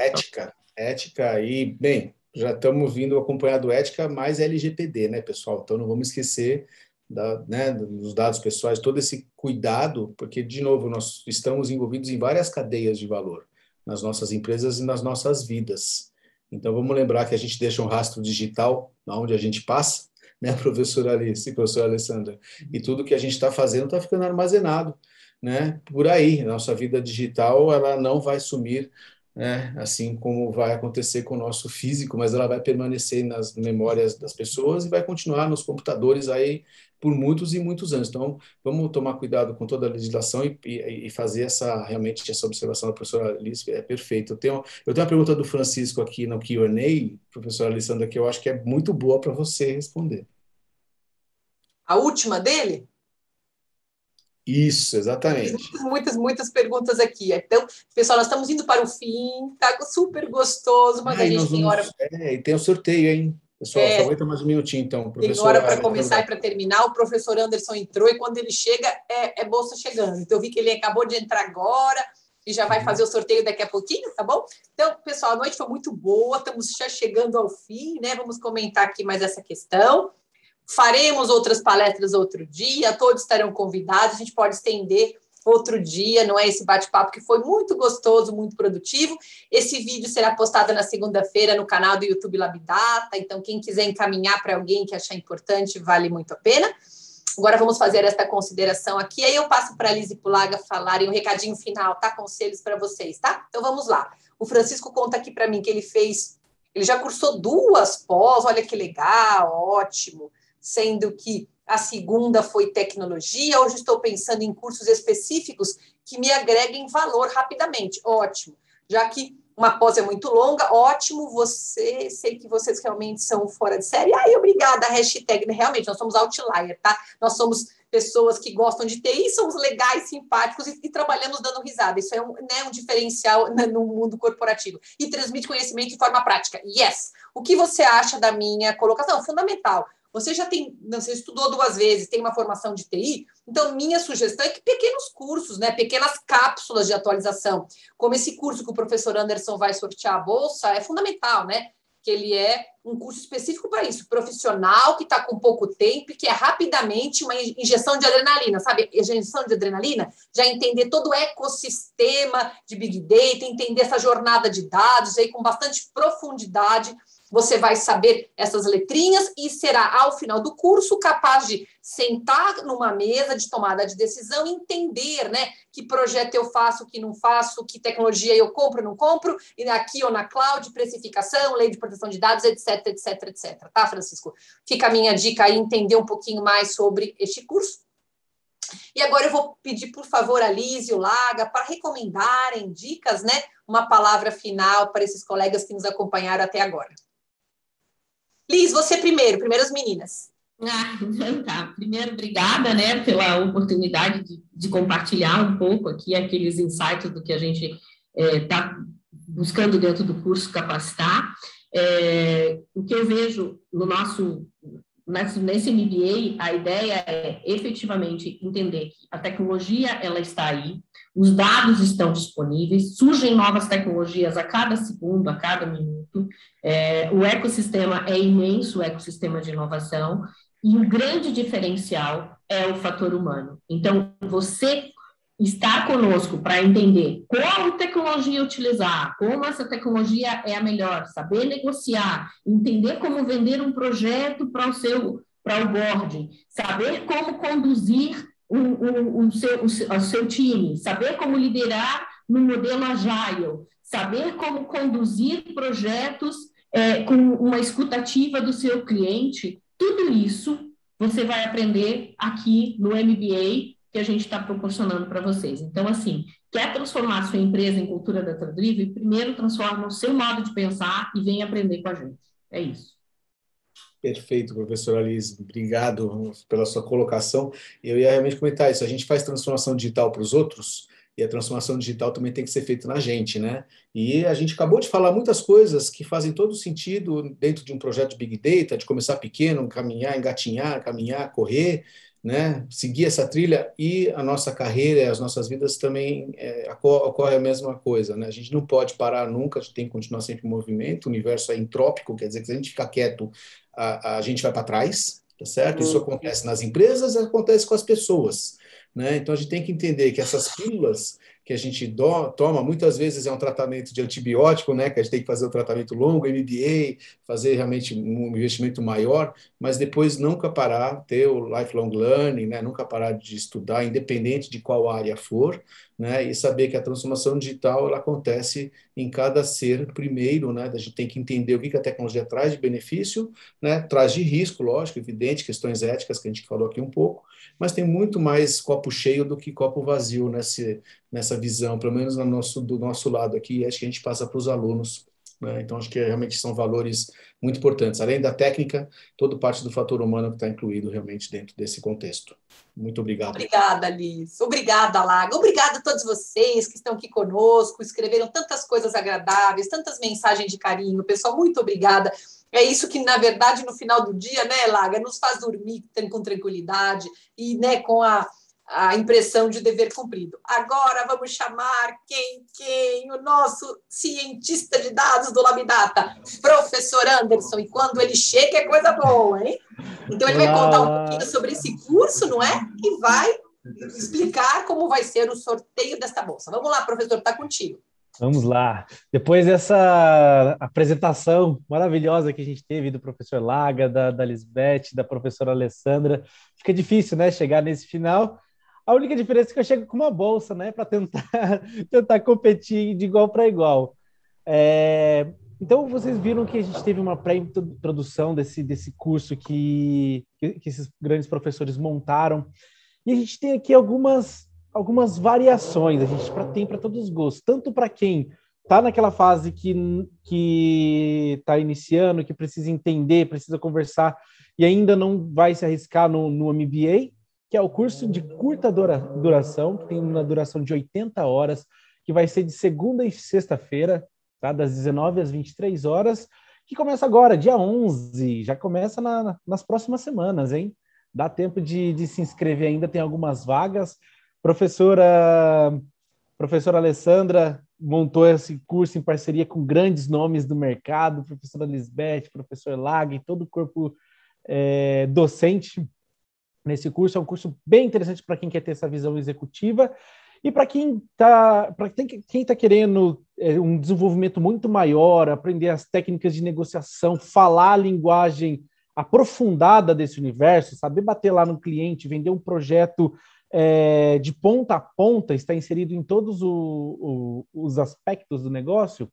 Speaker 4: Ética e, bem, já estamos vindo acompanhado ética mais LGPD, né, pessoal? Então, não vamos esquecer dos dados pessoais, todo esse cuidado, porque, de novo, nós estamos envolvidos em várias cadeias de valor nas nossas empresas e nas nossas vidas. Então, vamos lembrar que a gente deixa um rastro digital onde a gente passa, né, professora Alice e professora Alessandra? E tudo que a gente está fazendo está ficando armazenado, né, por aí. Nossa vida digital, ela não vai sumir, né, assim como vai acontecer com o nosso físico, mas ela vai permanecer nas memórias das pessoas e vai continuar nos computadores aí por muitos e muitos anos. Então, vamos tomar cuidado com toda a legislação e fazer realmente essa observação da professora Alice, é perfeito. Eu tenho uma pergunta do Francisco aqui no Q&A, professora Alessandra, que eu acho que é muito boa para você responder.
Speaker 2: A última dele?
Speaker 4: Isso, exatamente.
Speaker 2: Muitas perguntas aqui. Então, pessoal, nós estamos indo para o fim, tá super gostoso, mas a gente tem hora...
Speaker 4: e tem o sorteio, hein? Pessoal, só aguenta mais um minutinho, então.
Speaker 2: Tem hora para começar e para terminar. O professor Anderson entrou e quando ele chega, é bolsa chegando. Então, eu vi que ele acabou de entrar agora e já vai fazer o sorteio daqui a pouquinho, tá bom? Então, pessoal, a noite foi muito boa, estamos já chegando ao fim, né? Vamos comentar aqui mais essa questão. Faremos outras palestras outro dia, todos estarão convidados, a gente pode estender outro dia, não é esse bate-papo que foi muito gostoso, muito produtivo. Esse vídeo será postado na segunda-feira no canal do YouTube Labdata, então quem quiser encaminhar para alguém que achar importante, vale muito a pena. Agora vamos fazer essa consideração aqui, aí eu passo para a Liz e para o Laga falarem um recadinho final, tá? Conselhos para vocês, tá? Então vamos lá. O Francisco conta aqui para mim que ele já cursou 2 pós, olha que legal, ótimo, sendo que a segunda foi tecnologia. Hoje estou pensando em cursos específicos que me agreguem valor rapidamente. Ótimo. Já que uma pós é muito longa, ótimo, sei que vocês realmente são fora de série. Ai, obrigada, hashtag. Realmente, nós somos outlier, tá? Nós somos pessoas que gostam de TI, somos legais, simpáticos e trabalhamos dando risada. Isso é um diferencial no mundo corporativo. E transmite conhecimento de forma prática. Yes! O que você acha da minha colocação? Fundamental. Você você estudou 2 vezes, tem uma formação de TI, então minha sugestão é que pequenos cursos, né, pequenas cápsulas de atualização, como esse curso que o professor Anderson vai sortear a bolsa, é fundamental, né? Que ele é um curso específico para isso, profissional, que está com pouco tempo e que é rapidamente uma injeção de adrenalina, sabe? Injeção de adrenalina, já entender todo o ecossistema de Big Data, entender essa jornada de dados aí com bastante profundidade. Você vai saber essas letrinhas e será, ao final do curso, capaz de sentar numa mesa de tomada de decisão e entender, né, que projeto eu faço, que não faço, que tecnologia eu compro, não compro, e aqui ou na cloud, precificação, lei de proteção de dados, etc, etc, etc. Tá, Francisco? Fica a minha dica aí, entender um pouquinho mais sobre este curso. E agora eu vou pedir, por favor, a Liz e o Laga para recomendarem dicas, né, uma palavra final para esses colegas que nos acompanharam até agora. Liz, você primeiro as meninas.
Speaker 3: Então tá. Primeiro, obrigada, né, pela oportunidade de compartilhar um pouco aqui aqueles insights do que a gente está buscando dentro do curso Capacitar. O que eu vejo nesse MBA, a ideia é efetivamente entender que a tecnologia ela está aí, os dados estão disponíveis, surgem novas tecnologias a cada segundo, a cada minuto, o ecossistema é imenso, o ecossistema de inovação, e o grande diferencial é o fator humano. Então, você estar conosco para entender qual tecnologia utilizar, como essa tecnologia é a melhor, saber negociar, entender como vender um projeto para o board, saber como conduzir o seu time, saber como liderar no modelo Agile, saber como conduzir projetos com uma escutativa do seu cliente, tudo isso você vai aprender aqui no MBA que a gente está proporcionando para vocês. Então, assim, quer transformar a sua empresa em cultura data-driven? Primeiro transforma o seu modo de pensar e vem aprender com a gente. É isso.
Speaker 4: Perfeito, professora Alice. Obrigado pela sua colocação. Eu ia realmente comentar isso. A gente faz transformação digital para os outros, e a transformação digital também tem que ser feita na gente, né? E a gente acabou de falar muitas coisas que fazem todo sentido dentro de um projeto de Big Data, de começar pequeno, caminhar, engatinhar, caminhar, correr, né? Seguir essa trilha, e a nossa carreira, as nossas vidas também ocorre a mesma coisa, né? A gente não pode parar nunca, a gente tem que continuar sempre em movimento, o universo é entrópico, quer dizer que se a gente ficar quieto, a gente vai para trás, tá certo? Isso acontece nas empresas, acontece com as pessoas, né? Então a gente tem que entender que essas pílulas que a gente toma, muitas vezes é um tratamento de antibiótico, né? Que a gente tem que fazer um tratamento longo, MBA, fazer realmente um investimento maior, mas depois nunca parar, ter o lifelong learning, né? Nunca parar de estudar, independente de qual área for, né? E saber que a transformação digital ela acontece em cada ser primeiro, né? A gente tem que entender o que a tecnologia traz de benefício, né? Traz de risco, lógico, evidente, questões éticas que a gente falou aqui um pouco, mas tem muito mais copo cheio do que copo vazio nessa visão, pelo menos do nosso lado aqui, acho que a gente passa para os alunos, né? Então, acho que realmente são valores muito importantes. Além da técnica, toda parte do fator humano que está incluído realmente dentro desse contexto. Muito obrigado.
Speaker 2: Obrigada, Liz. Obrigada, Laga. Obrigada a todos vocês que estão aqui conosco, escreveram tantas coisas agradáveis, tantas mensagens de carinho. Pessoal, muito obrigada. É isso que, na verdade, no final do dia, né, Laga, nos faz dormir com tranquilidade e, né, com a impressão de dever cumprido. Agora vamos chamar o nosso cientista de dados do Labdata, professor Anderson, e quando ele chega é coisa boa, hein? Então ele vai contar um pouquinho sobre esse curso, não é? E vai explicar como vai ser o sorteio desta bolsa. Vamos lá, professor, está contigo.
Speaker 9: Vamos lá. Depois dessa apresentação maravilhosa que a gente teve do professor Laga, da Lisbeth, da professora Alessandra, fica difícil, né, chegar nesse final. A única diferença é que eu chego com uma bolsa, né, para tentar competir de igual para igual. Então, vocês viram que a gente teve uma pré-introdução desse curso que esses grandes professores montaram. E a gente tem aqui algumas variações, a gente tem para todos os gostos, tanto para quem está naquela fase que está iniciando, que precisa entender, precisa conversar e ainda não vai se arriscar no MBA, que é o curso de curta duração, que tem uma duração de 80 horas, que vai ser de segunda e sexta-feira, tá? Das 19 às 23 horas, que começa agora, dia 11, já começa nas próximas semanas, hein? Dá tempo de se inscrever ainda, tem algumas vagas. Professora Alessandra montou esse curso em parceria com grandes nomes do mercado, professora Lisbeth, professor Laga e todo o corpo docente nesse curso. É um curso bem interessante para quem quer ter essa visão executiva e para quem está querendo um desenvolvimento muito maior, aprender as técnicas de negociação, falar a linguagem aprofundada desse universo, saber bater lá no cliente, vender um projeto de ponta a ponta, está inserido em todos os aspectos do negócio.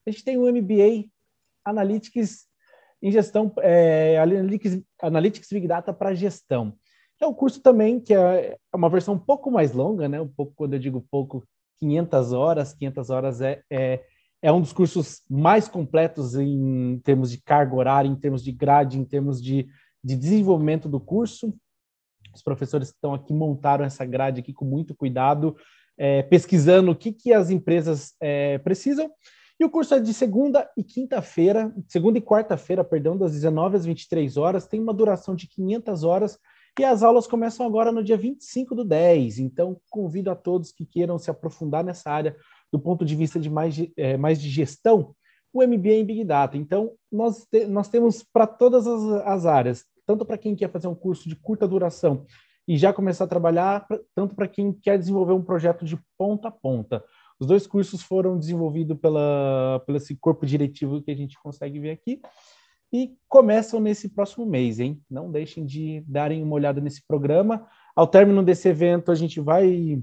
Speaker 9: A gente tem um MBA Analytics em gestão, Analytics Big Data para gestão. É um curso também que é uma versão um pouco mais longa, né? Um pouco, quando eu digo pouco, 500 horas. 500 horas é um dos cursos mais completos em termos de carga horária, em termos de grade, em termos de desenvolvimento do curso. Os professores que estão aqui montaram essa grade aqui com muito cuidado, pesquisando o que as empresas precisam. E o curso é de segunda e quarta-feira, das 19 às 23 horas, tem uma duração de 500 horas, e as aulas começam agora no dia 25/10. Então, convido a todos que queiram se aprofundar nessa área do ponto de vista de mais de gestão, o MBA em Big Data. Então, nós temos para todas as áreas, tanto para quem quer fazer um curso de curta duração e já começar a trabalhar, tanto para quem quer desenvolver um projeto de ponta a ponta. Os dois cursos foram desenvolvidos pelo esse corpo diretivo que a gente consegue ver aqui e começam nesse próximo mês, hein? Não deixem de darem uma olhada nesse programa. Ao término desse evento, a gente vai...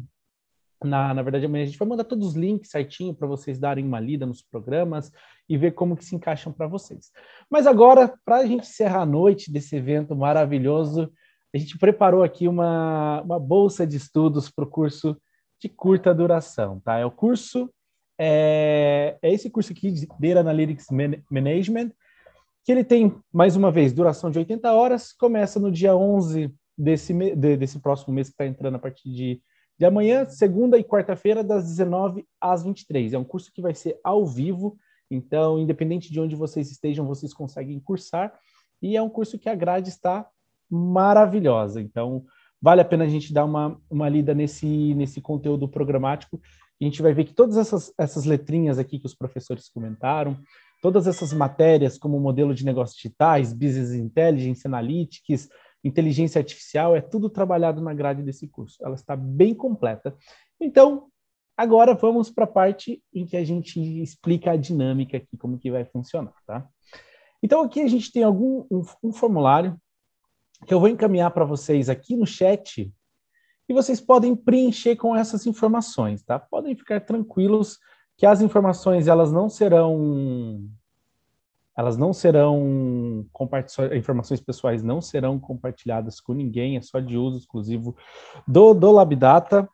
Speaker 9: Na verdade, amanhã a gente vai mandar todos os links certinho para vocês darem uma lida nos programas e ver como que se encaixam para vocês. Mas agora, para a gente encerrar a noite desse evento maravilhoso, a gente preparou aqui uma bolsa de estudos para o curso de curta duração, tá? É esse curso aqui de Data Analytics Management, que ele tem, mais uma vez, duração de 80 horas, começa no dia 11 desse próximo mês que está entrando a partir de amanhã, segunda e quarta-feira, das 19 às 23. É um curso que vai ser ao vivo, então, independente de onde vocês estejam, vocês conseguem cursar, e é um curso que a grade está maravilhosa. Então, vale a pena a gente dar uma lida nesse conteúdo programático. A gente vai ver que todas essas letrinhas aqui que os professores comentaram, todas essas matérias como modelo de negócios digitais, Business Intelligence, Analytics, inteligência artificial, é tudo trabalhado na grade desse curso. Ela está bem completa. Então, agora vamos para a parte em que a gente explica a dinâmica aqui, como que vai funcionar, tá? Então, aqui a gente tem um formulário que eu vou encaminhar para vocês aqui no chat e vocês podem preencher com essas informações, tá? Podem ficar tranquilos que as informações, elas não serão informações pessoais não serão compartilhadas com ninguém, é só de uso exclusivo do Labdata.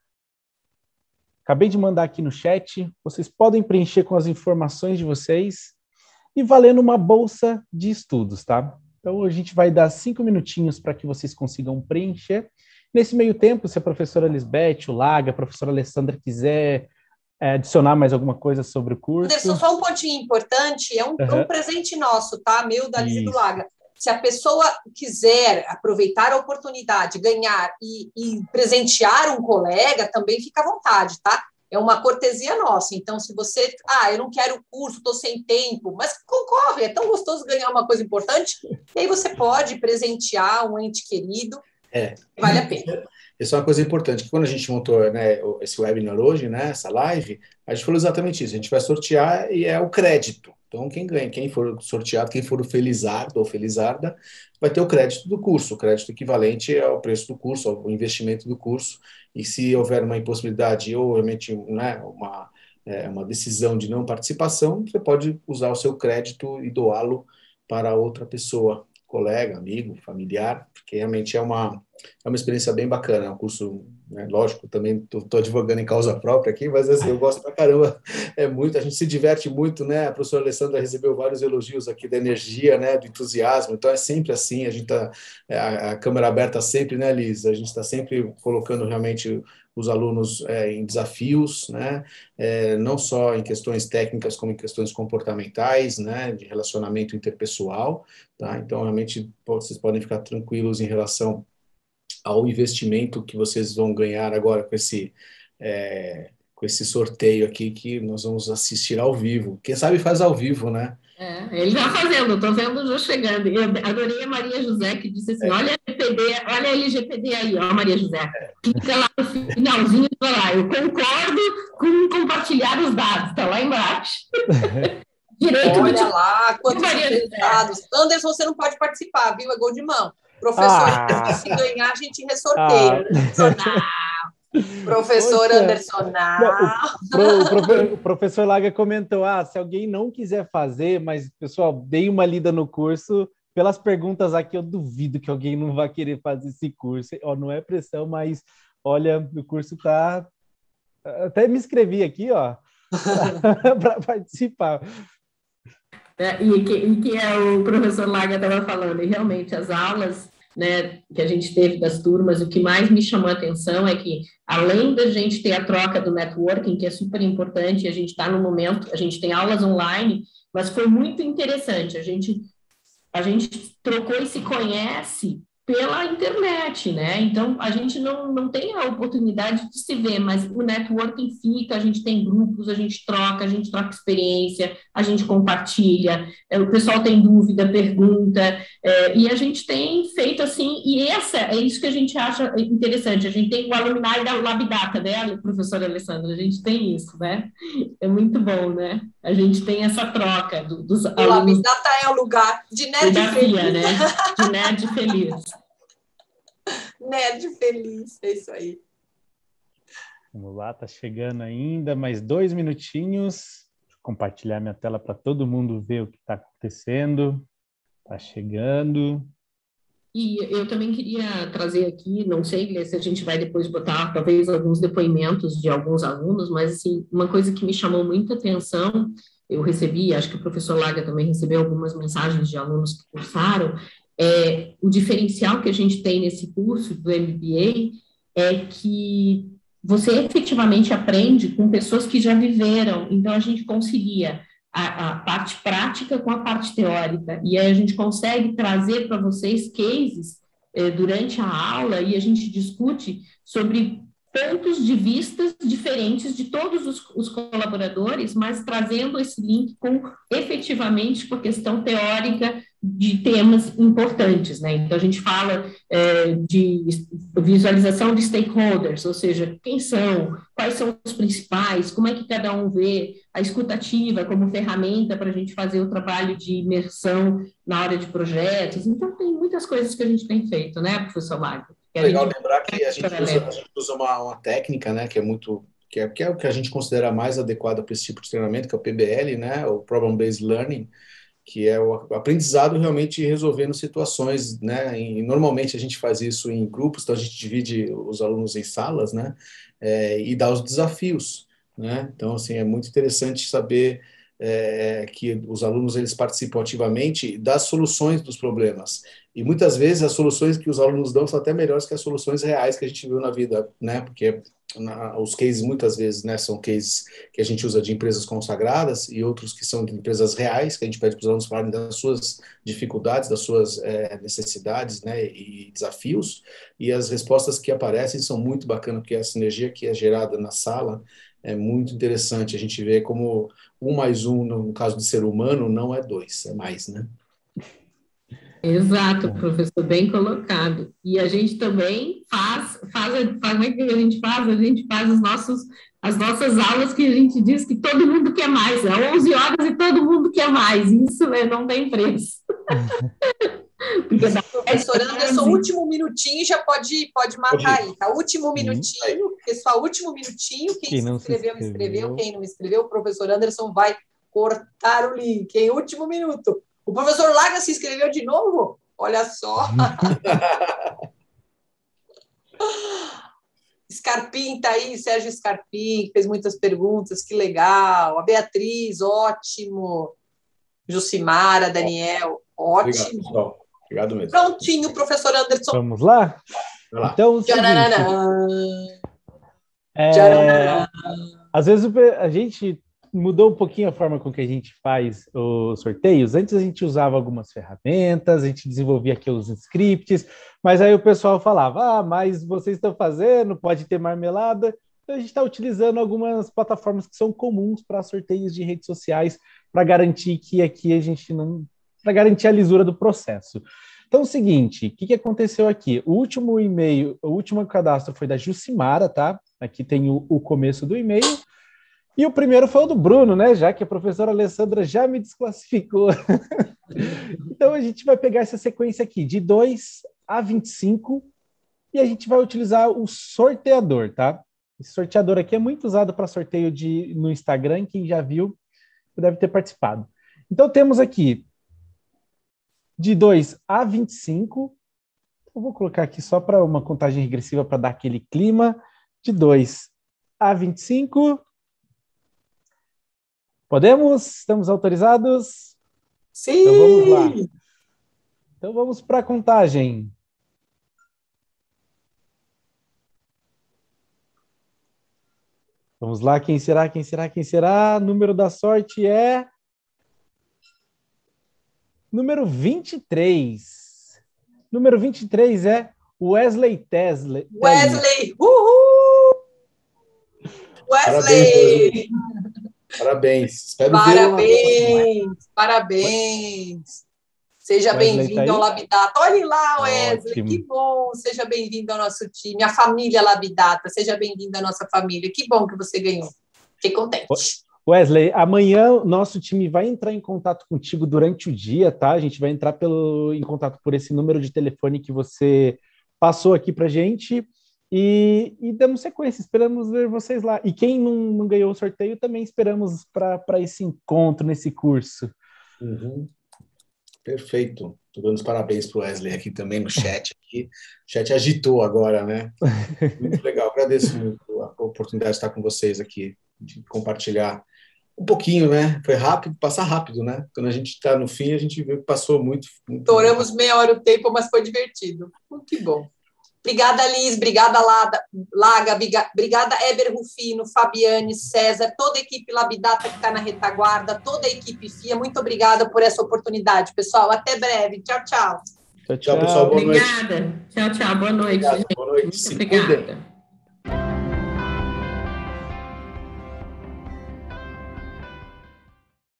Speaker 9: Acabei de mandar aqui no chat, vocês podem preencher com as informações de vocês e valendo uma bolsa de estudos, tá? Então, a gente vai dar 5 minutinhos para que vocês consigam preencher. Nesse meio tempo, se a professora Lisbeth, o Laga, a professora Alessandra quiser adicionar mais alguma coisa sobre o curso.
Speaker 2: Anderson, só um pontinho importante, é um presente nosso, tá? Meu, da Liz e do Laga. Se a pessoa quiser aproveitar a oportunidade, ganhar e presentear um colega, também fica à vontade, tá? É uma cortesia nossa. Então, se você... eu não quero o curso, estou sem tempo, mas concorre, é tão gostoso ganhar uma coisa importante, e aí você pode presentear um ente querido, vale a pena.
Speaker 4: Isso é uma coisa importante, que quando a gente montou, né, esse webinar hoje, né, essa live, a gente falou exatamente isso, a gente vai sortear e é o crédito. Então, quem ganha, quem for sorteado, quem for o felizardo ou felizarda, vai ter o crédito do curso, o crédito equivalente ao preço do curso, ao investimento do curso, e se houver uma impossibilidade ou realmente, né, uma decisão de não participação, você pode usar o seu crédito e doá-lo para outra pessoa, colega, amigo, familiar, porque realmente é uma experiência bem bacana, é um curso, né, lógico, também estou advogando em causa própria aqui, mas assim, eu gosto pra caramba, a gente se diverte muito, né, a professora Alessandra recebeu vários elogios aqui da energia, né, do entusiasmo, então é sempre assim, a gente está, a câmera aberta sempre, né, Liz, a gente está sempre colocando realmente os alunos em desafios, né, não só em questões técnicas, como em questões comportamentais, né, de relacionamento interpessoal, tá? Então, realmente, vocês podem ficar tranquilos em relação ao investimento que vocês vão ganhar agora com esse sorteio aqui, que nós vamos assistir ao vivo. Quem sabe faz ao vivo, né?
Speaker 3: Ele já fazendo, estou vendo já chegando. Eu adorei a Maria José, que disse assim, olha a LGPD aí, ó, Maria José. Clica lá no finalzinho, lá, eu concordo com compartilhar os dados, está lá embaixo.
Speaker 2: Direito olha lá, quantos dados. Anderson, você não pode participar, viu? É gol de mão. Professor, se ganhar, a gente ressorteia. Professor Anderson,
Speaker 9: o professor Laga comentou, se alguém não quiser fazer, mas, pessoal, dei uma lida no curso, pelas perguntas aqui, eu duvido que alguém não vai querer fazer esse curso. Não é pressão, mas, olha, o curso tá... Até me inscrevi aqui, para participar.
Speaker 3: E que o professor Laga estava falando, e realmente as aulas, né, que a gente teve das turmas, o que mais me chamou a atenção é que, além da gente ter a troca do networking, que é super importante, a gente está no momento, a gente tem aulas online, mas foi muito interessante, a gente trocou e se conhece pela internet, né? Então, a gente não tem a oportunidade de se ver, mas o networking fica, a gente tem grupos, a gente troca experiência, a gente compartilha, o pessoal tem dúvida, pergunta, e a gente tem feito assim, e é isso que a gente acha interessante, a gente tem o alumni da Labdata, né, professora Alessandra, a gente tem isso, né? É muito bom, né? A gente tem essa troca dos alunos.
Speaker 2: O Labdata é o lugar de nerd feliz.
Speaker 3: Né? De nerd feliz.
Speaker 2: Nerd feliz, é isso aí.
Speaker 9: Vamos lá, tá chegando ainda, mais 2 minutinhos. Deixa eu compartilhar minha tela para todo mundo ver o que está acontecendo. Tá chegando.
Speaker 3: E eu também queria trazer aqui, não sei se a gente vai depois botar talvez alguns depoimentos de alguns alunos, mas assim, uma coisa que me chamou muita atenção, eu recebi, acho que o professor Laga também recebeu algumas mensagens de alunos que cursaram, o diferencial que a gente tem nesse curso do MBA é que você efetivamente aprende com pessoas que já viveram, então a gente conseguia a parte prática com a parte teórica, e aí a gente consegue trazer para vocês cases durante a aula, e a gente discute sobre pontos de vistas diferentes de todos os colaboradores, mas trazendo esse link efetivamente com a questão teórica de temas importantes, né? Então, a gente fala de visualização de stakeholders, ou seja, quem são, quais são os principais, como é que cada um vê a escutativa como ferramenta para a gente fazer o trabalho de imersão na hora de projetos. Então, tem muitas coisas que a gente tem feito, né, professor Marco?
Speaker 4: Legal lembrar que a gente usa uma técnica, né, que é o que a gente considera mais adequada para esse tipo de treinamento, que é o PBL, né, o Problem Based Learning, que é o aprendizado realmente resolvendo situações, né? E normalmente a gente faz isso em grupos, então a gente divide os alunos em salas, né? E dá os desafios, né? Então, assim, é muito interessante saber que os alunos eles participam ativamente das soluções dos problemas. E muitas vezes as soluções que os alunos dão são até melhores que as soluções reais que a gente viu na vida, né? Porque os cases muitas vezes, né, são cases que a gente usa de empresas consagradas e outros que são de empresas reais, que a gente pede para os alunos falarem das suas dificuldades, das suas necessidades, né, e desafios, e as respostas que aparecem são muito bacanas, porque a sinergia que é gerada na sala é muito interessante. A gente vê como 1 mais 1, no caso de ser humano, não é 2, é mais, né?
Speaker 3: Exato, professor, bem colocado. E a gente também como é que a gente faz? A gente faz as nossas aulas que a gente diz que todo mundo quer mais, 11 horas e todo mundo quer mais, isso não tem preço.
Speaker 2: Professor Anderson, último minutinho já pode matar aí, tá? Último minutinho, pessoal, último minutinho, quem se inscreveu, quem não inscreveu, o professor Anderson vai cortar o link, em último minuto. O professor Laga se inscreveu de novo? Olha só. Scarpim está aí, Sérgio Scarpim, fez muitas perguntas, que legal. A Beatriz, ótimo. Jucimara, Daniel, ótimo.
Speaker 4: Obrigado, pessoal. Obrigado mesmo.
Speaker 2: Prontinho, professor Anderson.
Speaker 9: Vamos lá? Então, às vezes a gente mudou um pouquinho a forma com que a gente faz os sorteios. Antes a gente usava algumas ferramentas, a gente desenvolvia aqui os scripts, mas aí o pessoal falava, mas vocês estão fazendo, pode ter marmelada. Então a gente está utilizando algumas plataformas que são comuns para sorteios de redes sociais, para garantir que aqui a gente não... para garantir a lisura do processo. Então, é o seguinte, o que aconteceu aqui? O último e-mail, o último cadastro foi da Jucimara, tá? Aqui tem o começo do e-mail. E o primeiro foi o do Bruno, né? Já que a professora Alessandra já me desclassificou. Então, a gente vai pegar essa sequência aqui, de 2 a 25, e a gente vai utilizar o sorteador, tá? Esse sorteador aqui é muito usado para sorteio no Instagram, quem já viu deve ter participado. Então, temos aqui de 2 a 25. Eu vou colocar aqui só para uma contagem regressiva para dar aquele clima. De 2 a 25... Podemos? Estamos autorizados?
Speaker 2: Sim!
Speaker 9: Então vamos lá. Então vamos para a contagem. Vamos lá, quem será, quem será, quem será? Número da sorte é... Número 23. Número 23 é Wesley Tesler.
Speaker 2: Wesley! Uhul! Wesley!
Speaker 4: Parabéns. Espero
Speaker 2: Parabéns. Seja bem-vindo ao Labdata. Olhe lá, Wesley, ótimo. Que bom. Seja bem-vindo ao nosso time, a família Labdata. Seja bem-vindo à nossa família. Que bom que você ganhou. Fiquei contente.
Speaker 9: Wesley, amanhã nosso time vai entrar em contato contigo durante o dia, tá? A gente vai entrar em contato por esse número de telefone que você passou aqui para a gente e damos sequência, esperamos ver vocês lá. E quem não ganhou o sorteio, também esperamos para esse encontro, nesse curso.
Speaker 4: Uhum. Perfeito. Estou dando os parabéns para o Wesley aqui também no chat. Aqui. O chat agitou agora, né? Muito legal. Agradeço muito a oportunidade de estar com vocês aqui, de compartilhar um pouquinho, né? Foi rápido, passa rápido, né? Quando a gente está no fim, a gente viu que passou muito.
Speaker 2: Estouramos meia hora o tempo, mas foi divertido. Que bom. Obrigada, Liz. Obrigada, Laga. Obrigada, Eber Rufino, Fabiane, César, toda a equipe Labdata que está na retaguarda, toda a equipe FIA. Muito obrigada por essa oportunidade, pessoal. Até breve. Tchau, tchau.
Speaker 4: Tchau, pessoal. Boa noite.
Speaker 3: Obrigada. Tchau, tchau. Boa noite.
Speaker 4: Obrigado. Boa noite.
Speaker 3: Muito
Speaker 4: Se
Speaker 3: obrigada.
Speaker 4: cuidem.